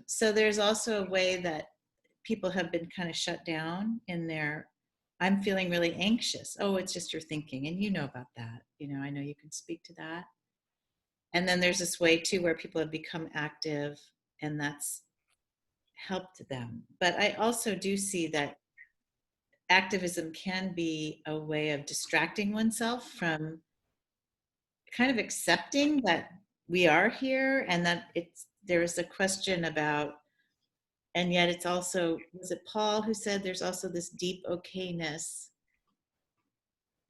So there's also a way that people have been kind of shut down in their, I'm feeling really anxious. Oh, it's just your thinking. And you know about that. I know you can speak to that. And then there's this way too where people have become active, and that's helped them. But I also do see that activism can be a way of distracting oneself from kind of accepting that we are here, and that there's a question about, and yet it's also, was it Paul who said there's also this deep okayness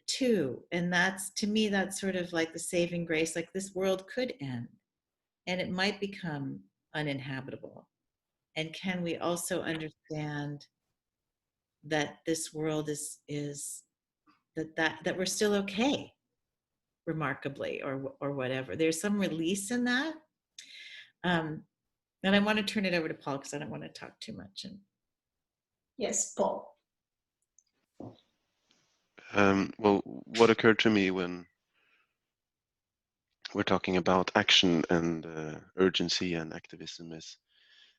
too? And that's, to me, that's sort of like the saving grace. Like, this world could end and it might become uninhabitable. And can we also understand that this world is that we're still okay, remarkably, or whatever. There's some release in that. And I want to turn it over to Paul because I don't want to talk too much. Yes, Paul. Well, what occurred to me when we're talking about action and urgency and activism is,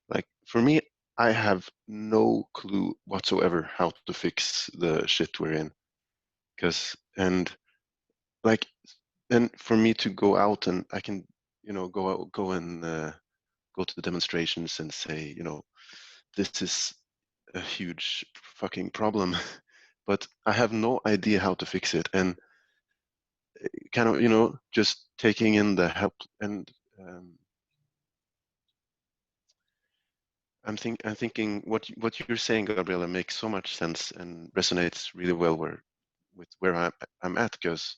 like, for me, I have no clue whatsoever how to fix the shit we're in. And for me to go out, and I can, go and go to the demonstrations and say, this is a huge fucking problem, but I have no idea how to fix it. And kind of, just taking in the help. And I'm thinking what you're saying, Gabriela, makes so much sense and resonates really well with where I'm at. Because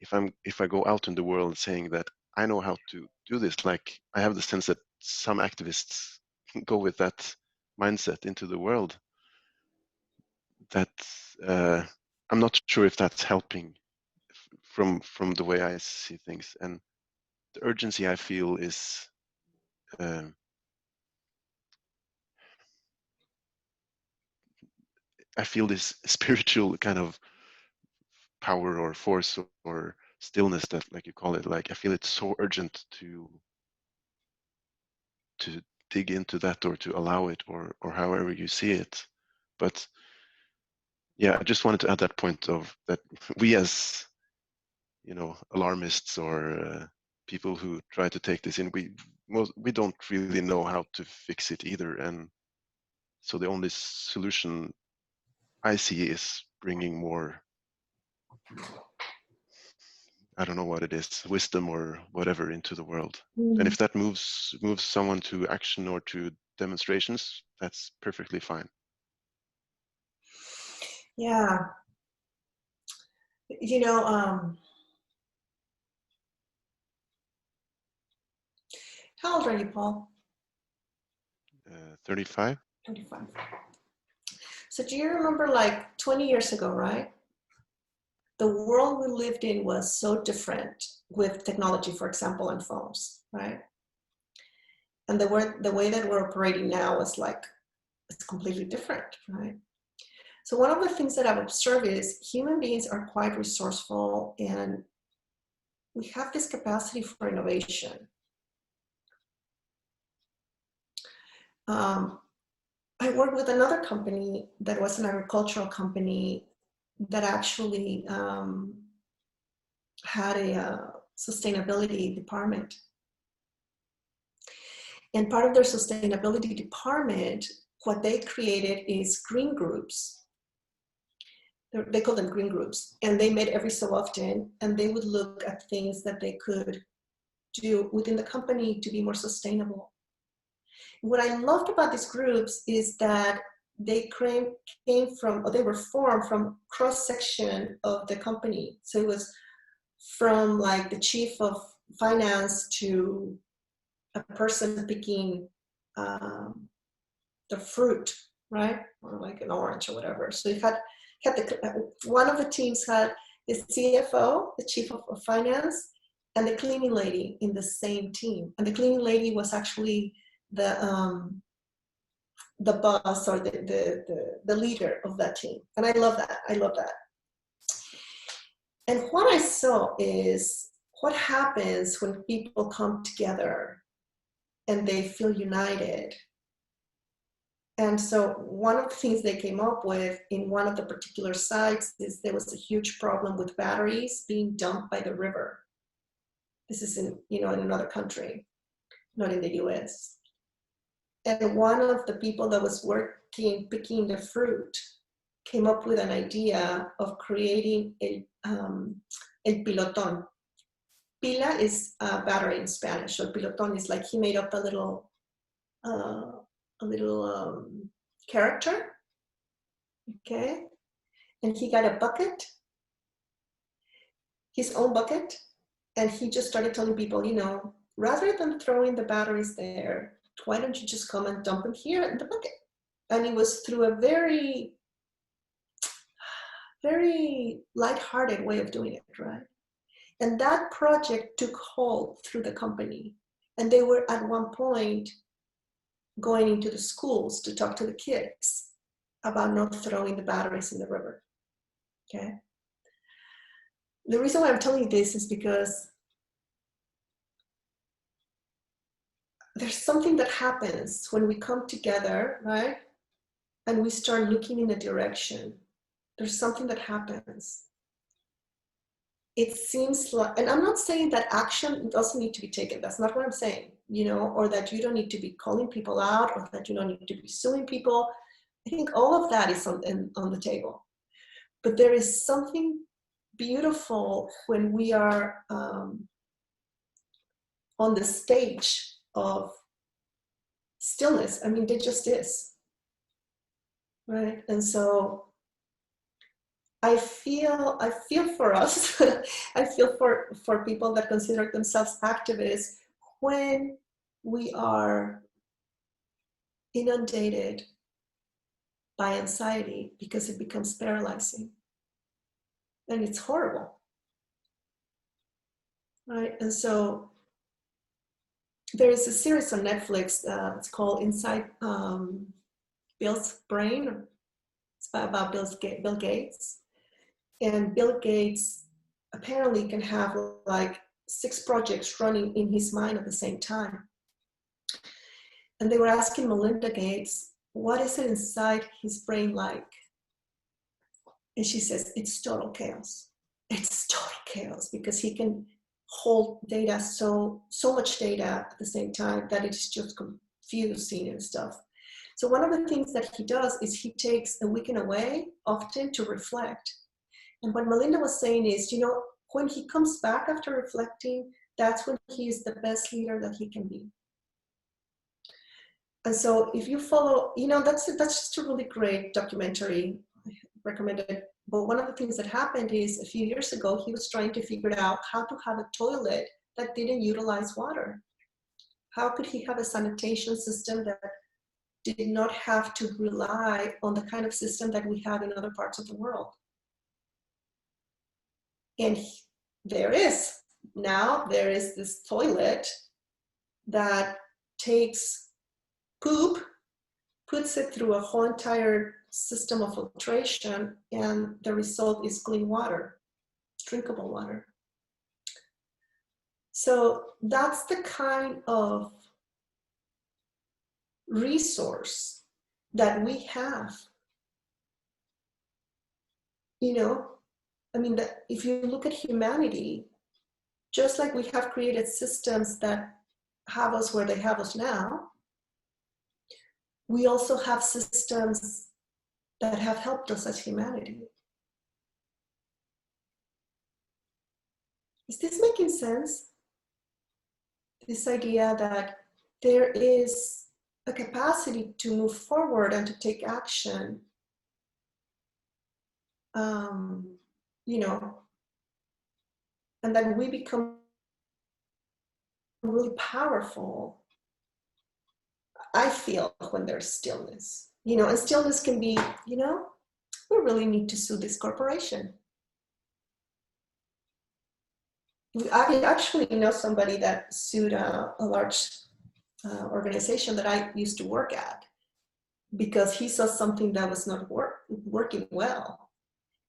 if I go out in the world saying that I know how to do this, like, I have the sense that some activists go with that mindset into the world, that I'm not sure if that's helping from the way I see things. And urgency I feel is I feel this spiritual kind of power or force or stillness, that, like you call it, like I feel it's so urgent to dig into that, or to allow it, or however you see it. But yeah, I just wanted to add that point of that we, as alarmists, or people who try to take this in, we don't really know how to fix it either, and so the only solution I see is bringing more, I don't know what it is, wisdom or whatever, into the world. And if that moves someone to action or to demonstrations, that's perfectly fine. Yeah. How old are you, Paul? 35. 25. So do you remember, like 20 years ago, right? The world we lived in was so different with technology, for example, and phones, right? And the way that we're operating now is it's completely different, right? So one of the things that I've observed is human beings are quite resourceful, and we have this capacity for innovation. I worked with another company that was an agricultural company that actually had a sustainability department. And part of their sustainability department, what they created is green groups. They call them green groups. And they met every so often, and they would look at things that they could do within the company to be more sustainable. What I loved about these groups is that they they were formed from cross-section of the company. So it was from like the chief of finance to a person picking the fruit, right? Or like an orange or whatever. So you had one of the teams had the CFO, the chief of finance, and the cleaning lady in the same team. And the cleaning lady was actually the boss, or the leader of that team. And I love that. I love that. And what I saw is what happens when people come together and they feel united. And so one of the things they came up with in one of the particular sites is there was a huge problem with batteries being dumped by the river. This is in another country, not in the US. And one of the people that was picking the fruit, came up with an idea of creating el pilotón. Pila is battery in Spanish, so pilotón is like he made up a little character, okay? And he got a bucket, his own bucket, and he just started telling people, rather than throwing the batteries there, why don't you just come and dump them here in the bucket? And it was through a very, very lighthearted way of doing it, right? And that project took hold through the company. And they were at one point going into the schools to talk to the kids about not throwing the batteries in the river, okay? The reason why I'm telling you this is because there's something that happens when we come together, right? And we start looking in a direction. There's something that happens. It seems like, and I'm not saying that action doesn't need to be taken. That's not what I'm saying, or that you don't need to be calling people out, or that you don't need to be suing people. I think all of that is on the table. But there is something beautiful when we are on the stage of stillness. I mean, there just is, right? And so I feel for us, I feel for people that consider themselves activists when we are inundated by anxiety, because it becomes paralyzing and it's horrible, right? And so there is a series on Netflix. It's called Inside Bill's Brain. It's about Bill Gates. And Bill Gates apparently can have like 6 projects running in his mind at the same time. And they were asking Melinda Gates, what is it inside his brain like? And she says, it's total chaos. It's total chaos, because he can hold data, so much data at the same time that it's just confusing and stuff. So one of the things that he does is he takes a weekend away often to reflect. And what Melinda was saying is, you know, when he comes back after reflecting, that's when he is the best leader that he can be. And so if you follow, you know, that's just a really great documentary. I recommend it. But one of the things that happened is a few years ago, he was trying to figure out how to have a toilet that didn't utilize water. How could he have a sanitation system that did not have to rely on the kind of system that we have in other parts of the world? And there is this toilet that takes poop, puts it through a whole entire system of filtration, and the result is clean water, drinkable water. So that's the kind of resource that we have. You know, I mean, if you look at humanity, just like we have created systems that have us where they have us now, we also have systems that have helped us as humanity. Is this making sense? This idea that there is a capacity to move forward and to take action, you know, and then we become really powerful, I feel, when there's stillness. You know, and stillness can be, you know, we really need to sue this corporation. I actually know somebody that sued a large organization that I used to work at, because he saw something that was not working well.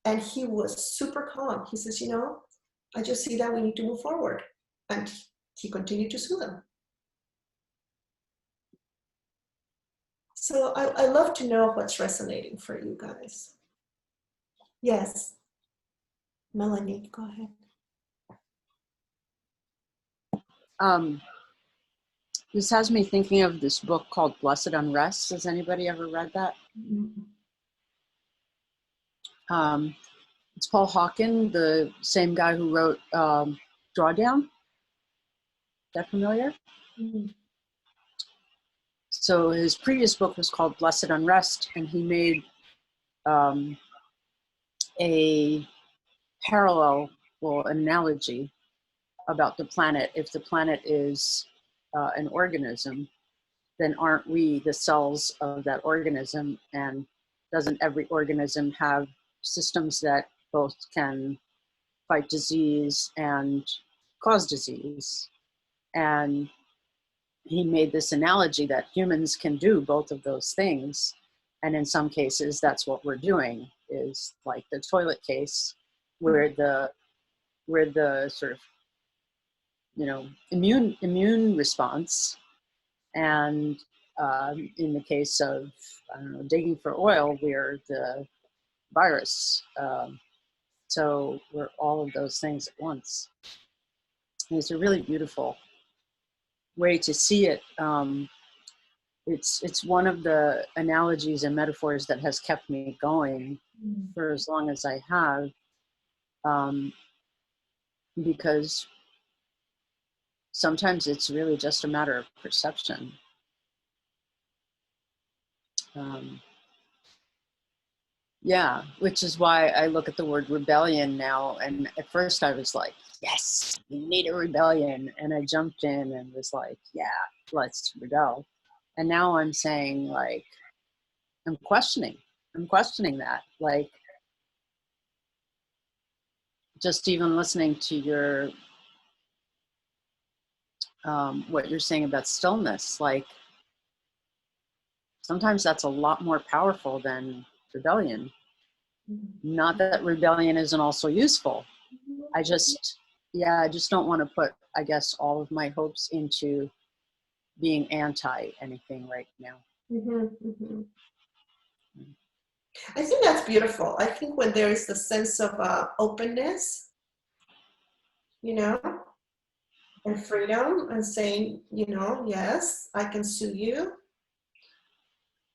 And he was super calm. He says, you know, I just see that we need to move forward. And he continued to sue them. So I love to know what's resonating for you guys. Yes. Melanie, go ahead. This has me thinking of this book called Blessed Unrest. Has anybody ever read that? Mm-hmm. It's Paul Hawken, the same guy who wrote Drawdown. Is that familiar? Mm-hmm. So his previous book was called Blessed Unrest, and he made a parallel or analogy about the planet. If the planet is an organism, then aren't we the cells of that organism? And doesn't every organism have systems that both can fight disease and cause disease? And he made this analogy that humans can do both of those things. And in some cases, that's what we're doing, is like the toilet case, where the sort of, you know, immune response. And in the case of, I don't know, digging for oil, we're the virus. So we're all of those things at once. And it's a really beautiful way to see it. It's one of the analogies and metaphors that has kept me going for as long as I have, because sometimes it's really just a matter of perception. Yeah, which is why I look at the word rebellion now. And at first I was like, yes, we need a rebellion. And I jumped in and was like, yeah, let's rebel. And now I'm saying, like, I'm questioning that. Like, just even listening to your what you're saying about stillness, like sometimes that's a lot more powerful than rebellion. Not that rebellion isn't also useful. I just don't want to put, I guess, all of my hopes into being anti anything right now. I think that's beautiful. I think when there is the sense of openness, you know, and freedom, and saying, you know, yes, I can sue you,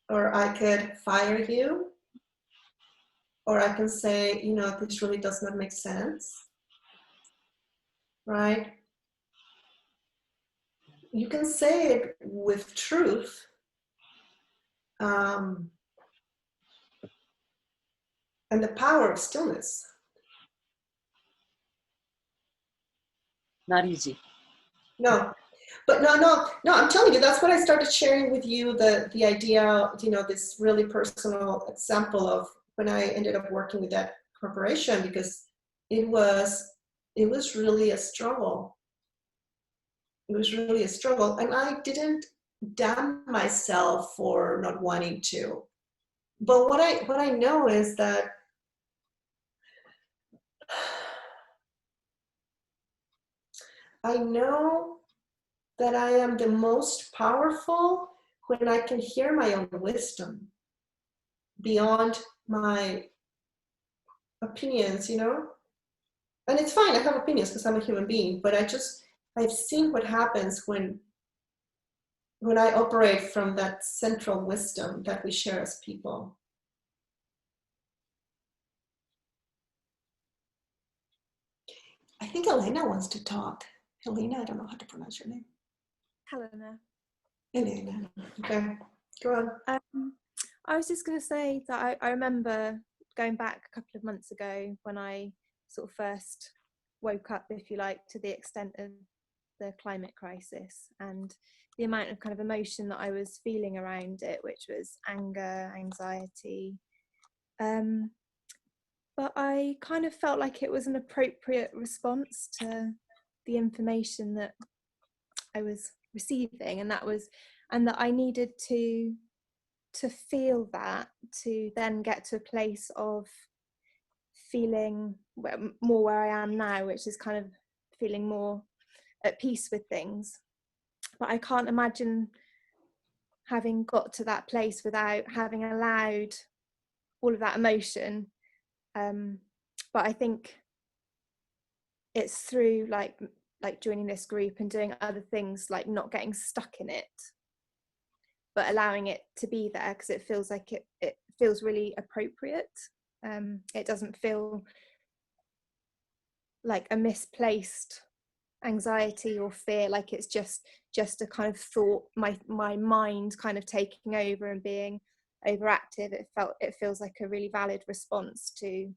or I could fire you, or I can say, you know, this really does not make sense, right? You can say it with truth. And the power of stillness. Not easy. No, but no, I'm telling you, that's what I started sharing with you, the idea, you know, this really personal example of when I ended up working with that corporation, because it was really a struggle. It was really a struggle, and I didn't damn myself for not wanting to. But what I know is that I know that I am the most powerful when I can hear my own wisdom beyond my opinions, you know? And it's fine, I have opinions because I'm a human being, but I've seen what happens when I operate from that central wisdom that we share as people. I think Elena wants to talk. Helena, I don't know how to pronounce your name. Helena. Elena, okay, go on. I was just going to say that I remember going back a couple of months ago when I sort of first woke up, if you like, to the extent of the climate crisis and the amount of kind of emotion that I was feeling around it, which was anger, anxiety. But I kind of felt like it was an appropriate response to the information that I was receiving, and that I needed to feel that, to then get to a place of feeling more where I am now, which is kind of feeling more at peace with things. But I can't imagine having got to that place without having allowed all of that emotion. But I think it's through like joining this group and doing other things, like not getting stuck in it, but allowing it to be there, because it feels like it feels really appropriate. It doesn't feel like a misplaced anxiety or fear, like it's just a kind of thought, my mind kind of taking over and being overactive. It feels like a really valid response to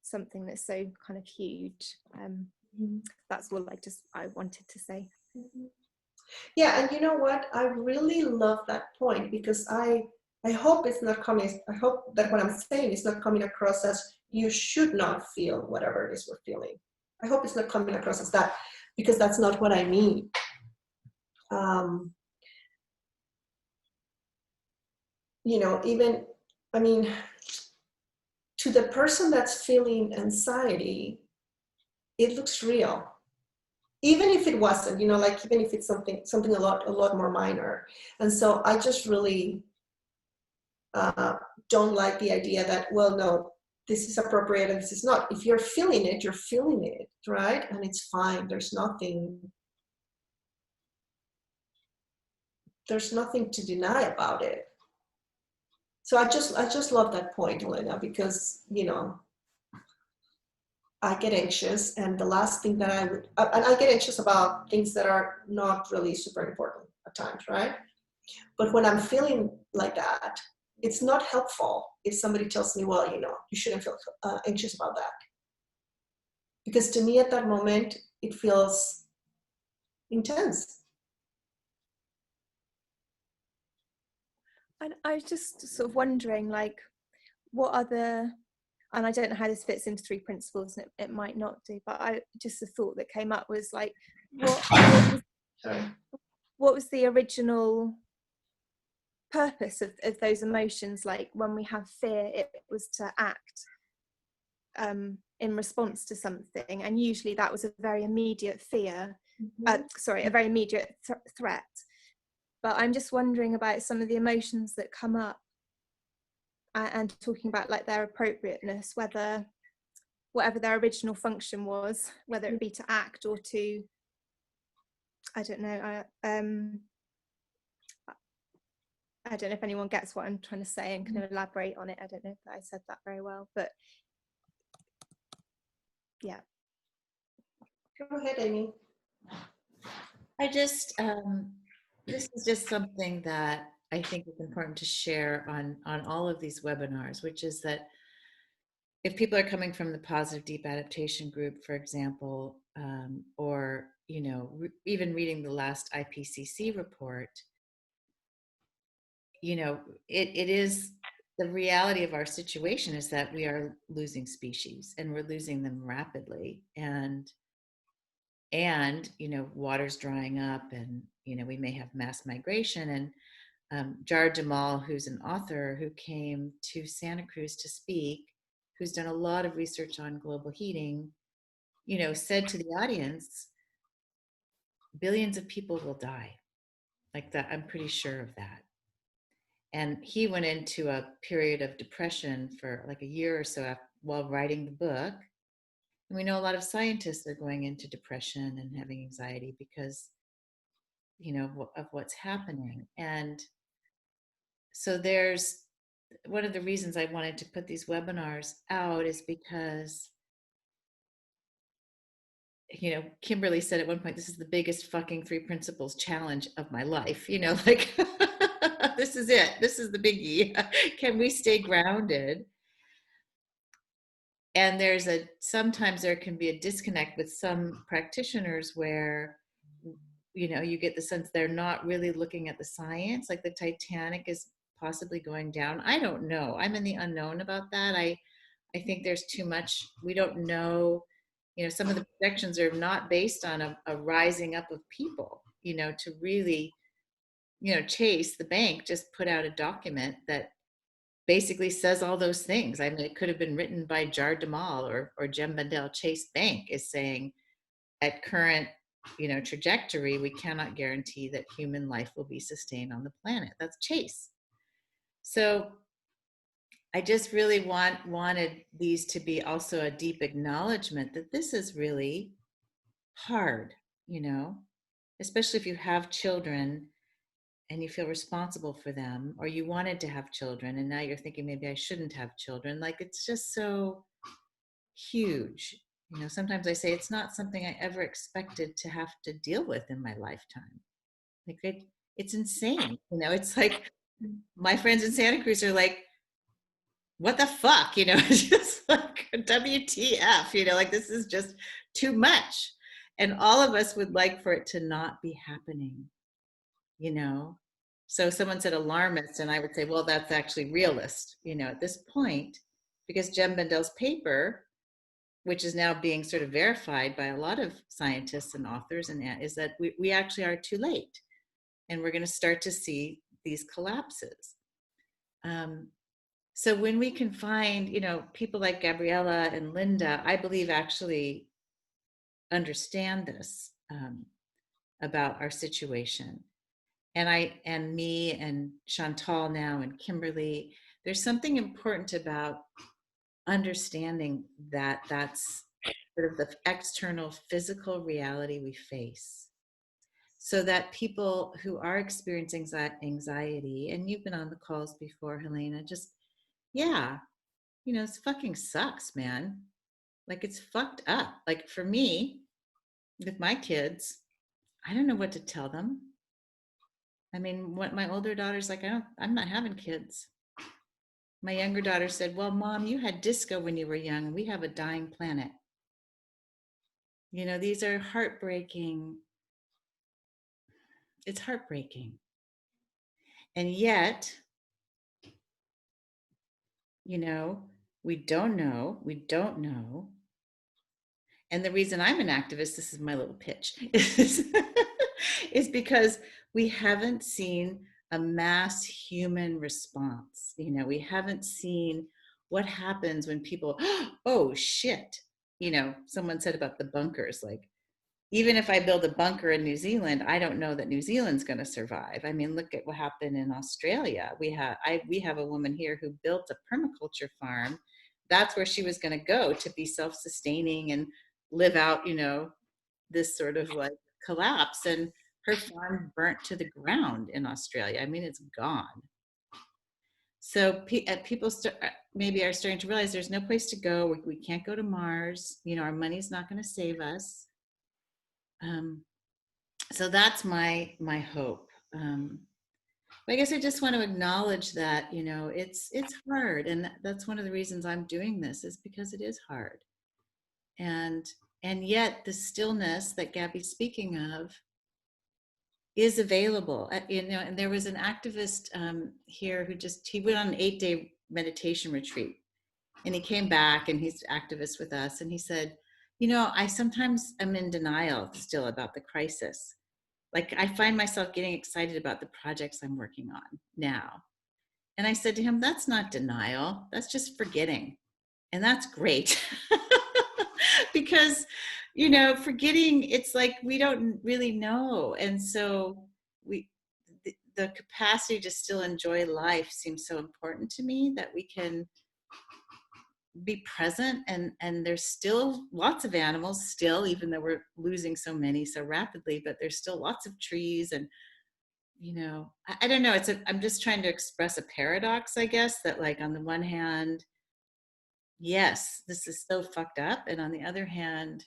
something that's so kind of huge. That's all I wanted to say. Yeah, and you know what? I really love that point, because I hope it's not coming. I hope that what I'm saying is not coming across as you should not feel whatever it is we're feeling. I hope it's not coming across as that, because that's not what I mean. You know, even, I mean, to the person that's feeling anxiety, it looks real. Even if it wasn't, you know, like even if it's something a lot more minor. And so I just really don't like the idea that, well, no, this is appropriate and this is not. If you're feeling it, you're feeling it, right? And it's fine. There's nothing to deny about it. So I just love that point, Elena, because, you know, I get anxious, and the last thing that and I get anxious about things that are not really super important at times, right? But when I'm feeling like that, it's not helpful if somebody tells me, well, you know, you shouldn't feel anxious about that. Because to me at that moment, it feels intense. And I was just sort of wondering, like, what other, and I don't know how this fits into 3 principles, and it might not do, but just the thought that came up was like, what was the original purpose of those emotions? Like when we have fear, it was to act in response to something, and usually that was a very immediate fear, a very immediate threat. But I'm just wondering about some of the emotions that come up, and talking about like their appropriateness, whether whatever their original function was, whether it be to act or to, I don't know, I don't know if anyone gets what I'm trying to say and can elaborate on it. I don't know if I said that very well, but yeah. Go ahead, Amy. I just, this is just something that I think is important to share on all of these webinars, which is that if people are coming from the positive deep adaptation group, for example, or, you know, even reading the last IPCC report, you know, it is the reality of our situation is that we are losing species, and we're losing them rapidly. And you know, water's drying up, and you know, we may have mass migration. And Jar Jamal, who's an author who came to Santa Cruz to speak, who's done a lot of research on global heating, you know, said to the audience, billions of people will die. Like that, I'm pretty sure of that. And he went into a period of depression for like a year or so while writing the book. And we know a lot of scientists are going into depression and having anxiety because, you know, of what's happening. And so there's one of the reasons I wanted to put these webinars out is because, you know, Kimberly said at one point, this is the biggest fucking 3 principles challenge of my life. You know, like, this is it. This is the biggie. Can we stay grounded? And sometimes there can be a disconnect with some practitioners where, you know, you get the sense they're not really looking at the science, like the Titanic is possibly going down. I don't know. I'm in the unknown about that. I think there's too much. We don't know. You know, some of the projections are not based on a rising up of people, you know, to really, you know, Chase, the bank, just put out a document that basically says all those things. I mean, it could have been written by Jar Jamal or Jem Bendell. Chase Bank is saying at current, you know, trajectory, we cannot guarantee that human life will be sustained on the planet. That's Chase. So I just really wanted these to be also a deep acknowledgement that this is really hard, you know, especially if you have children and you feel responsible for them, or you wanted to have children and now you're thinking maybe I shouldn't have children. Like, it's just so huge. You know, sometimes I say it's not something I ever expected to have to deal with in my lifetime. Like, it's insane. You know, it's like my friends in Santa Cruz are like, what the fuck? You know, it's just like WTF, you know, like this is just too much. And all of us would like for it to not be happening, you know? So someone said alarmist, and I would say, well, that's actually realist, you know, at this point, because Jem Bendell's paper, which is now being sort of verified by a lot of scientists and authors, and is that we actually are too late, and we're going to start to see these collapses. So when we can find, you know, people like Gabriela and Linda, I believe actually understand this about our situation. And me and Chantal now and Kimberly, there's something important about understanding that that's sort of the external physical reality we face. So that people who are experiencing anxiety, and you've been on the calls before, Helena, just, yeah, you know, it fucking sucks, man. Like, it's fucked up. Like, for me, with my kids, I don't know what to tell them. I mean, what my older daughter's like, I'm not having kids. My younger daughter said, well, Mom, you had disco when you were young. We have a dying planet. You know, these are heartbreaking. It's heartbreaking. And yet, you know, we don't know. And the reason I'm an activist, this is my little pitch, is because we haven't seen a mass human response. You know, we haven't seen what happens when people, oh shit, you know, someone said about the bunkers, like, even if I build a bunker in New Zealand, I don't know that New Zealand's going to survive. I mean, look at what happened in Australia. We have a woman here who built a permaculture farm. That's where she was going to go to be self-sustaining and live out, you know, this sort of like collapse. And her farm burnt to the ground in Australia. I mean, it's gone. So people maybe are starting to realize there's no place to go. We can't go to Mars. You know, our money's not going to save us. So that's my hope. I guess I just want to acknowledge that, you know, it's hard, and that's one of the reasons I'm doing this, is because it is hard. And yet the stillness that Gabby's speaking of is available. You know, and there was an activist here who he went on an 8-day meditation retreat, and he came back, and he's an activist with us, and he said, you know, I sometimes am in denial still about the crisis. Like, I find myself getting excited about the projects I'm working on now. And I said to him, that's not denial, that's just forgetting. And that's great. Because, you know, forgetting, it's like we don't really know. And so the capacity to still enjoy life seems so important to me, that we can be present, and there's still lots of animals still, even though we're losing so many so rapidly, but there's still lots of trees. And, you know, I don't know, I'm just trying to express a paradox, I guess, that like on the one hand, yes, this is so fucked up, and on the other hand,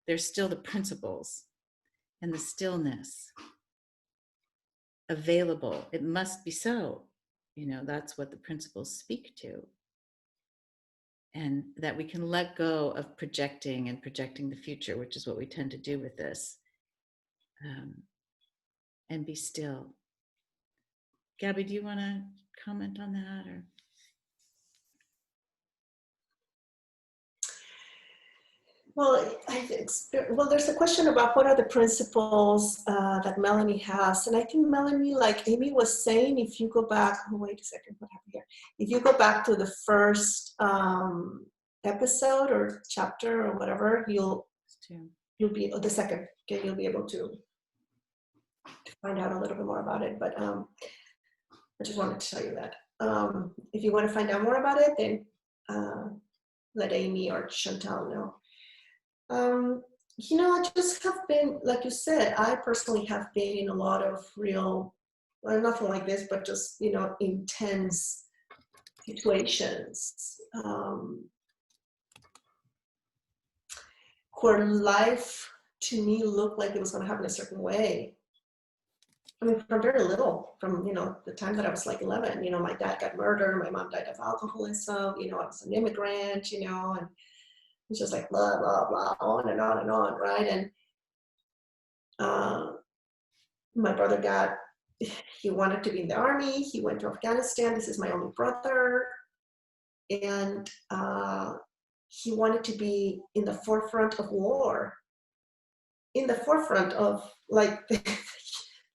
there's still the principles and the stillness available. It must be so, you know, that's what the principles speak to. And that we can let go of projecting the future, which is what we tend to do with this, and be still. Gabby, do you want to comment on that? Or? Well, there's a question about what are the principles that Melanie has. And I think Melanie, like Amy was saying, if you go back, oh, wait a second, what happened here? If you go back to the first episode or chapter or whatever, you'll be, the second, okay, you'll be able to find out a little bit more about it. But I just wanted to tell you that. If you want to find out more about it, then let Amy or Chantal know. You know, I just have been, like you said, I personally have been in a lot of real, well, nothing like this, but just, you know, intense situations where life to me looked like it was going to happen a certain way. I mean, from very little, from, you know, the time that I was like 11, you know, my dad got murdered, my mom died of alcoholism, you know, I was an immigrant, you know, and it's just like blah, blah, blah, on and on and on, right? And my brother he wanted to be in the army. He went to Afghanistan. This is my only brother. And he wanted to be in the forefront of war. In the forefront of, like, the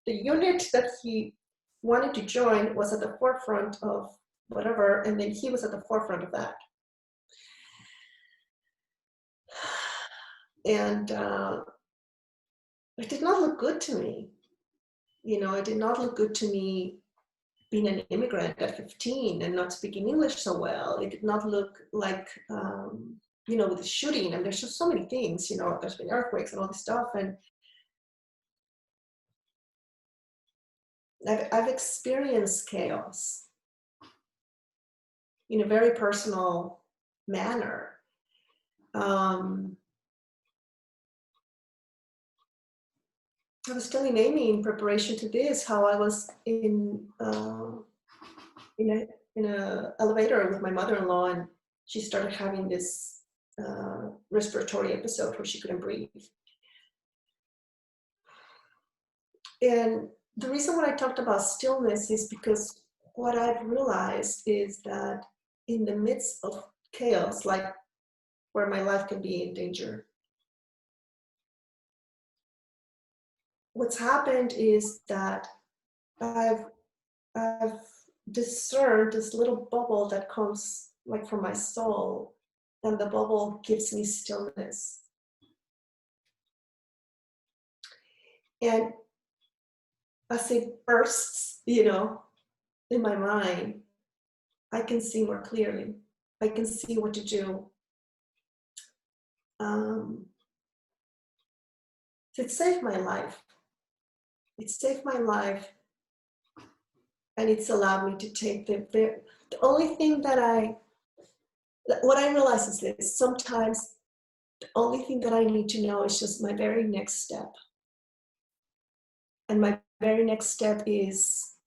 unit that he wanted to join was at the forefront of whatever, and then he was at the forefront of that. And it did not look good to me. You know, it did not look good to me being an immigrant at 15 and not speaking English so well. It did not look like, you know, with the shooting, and there's just so many things, you know, there's been earthquakes and all this stuff. And I've experienced chaos in a very personal manner. I was telling Amy in preparation to this how I was in a elevator with my mother-in-law, and she started having this respiratory episode where she couldn't breathe. And the reason why I talked about stillness is because what I've realized is that in the midst of chaos, like where my life can be in danger, what's happened is that I've discerned this little bubble that comes like from my soul, and the bubble gives me stillness. And as it bursts, you know, in my mind, I can see more clearly. I can see what to do. It saved my life. It saved my life, and it's allowed me to take the only thing that what I realize is this: sometimes the only thing that I need to know is just my very next step. And my very next step is,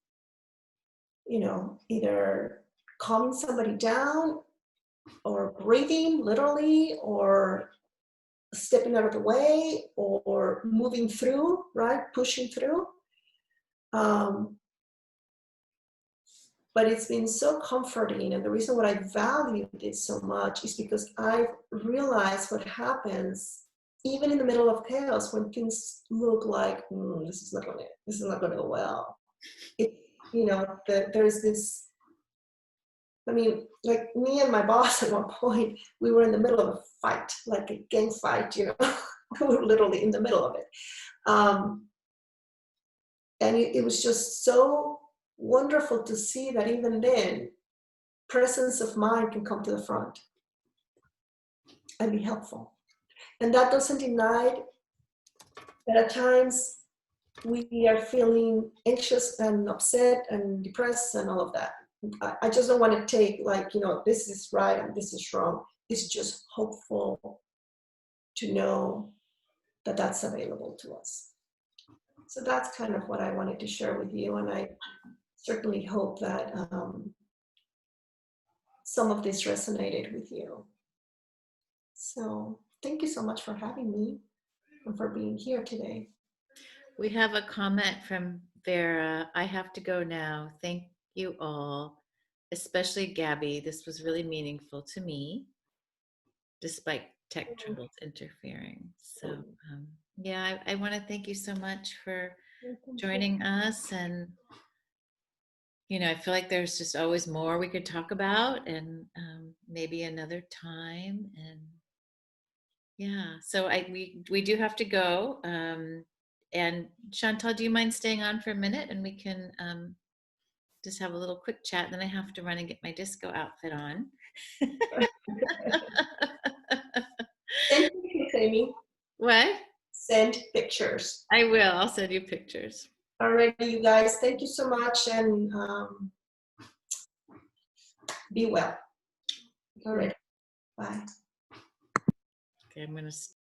you know, either calming somebody down or breathing literally, or stepping out of the way, or moving through, right? Pushing through. But it's been so comforting, and the reason why I valued it so much is because I've realized what happens even in the middle of chaos when things look like this is not gonna go well. You know, there's this. I mean, like me and my boss at one point, we were in the middle of a fight, like a gang fight. You know, we were literally in the middle of it, and it was just so wonderful to see that even then, presence of mind can come to the front and be helpful. And that doesn't deny that at times we are feeling anxious and upset and depressed and all of that. I just don't want to take like, you know, this is right and this is wrong. It's just hopeful to know that that's available to us. So that's kind of what I wanted to share with you. And I certainly hope that some of this resonated with you. So thank you so much for having me and for being here today. We have a comment from Vera. I have to go now. Thank you all, especially Gabby. This was really meaningful to me, despite tech troubles interfering. So yeah, I want to thank you so much for joining us. And you know, I feel like there's just always more we could talk about, and maybe another time. And yeah, so we do have to go. And Chantal, do you mind staying on for a minute, and we can just have a little quick chat? Then I have to run and get my disco outfit on. Send pictures, Amy. What? Send pictures. I will. I'll send you pictures. All right, you guys. Thank you so much, and be well. All right. Bye. Okay, I'm going to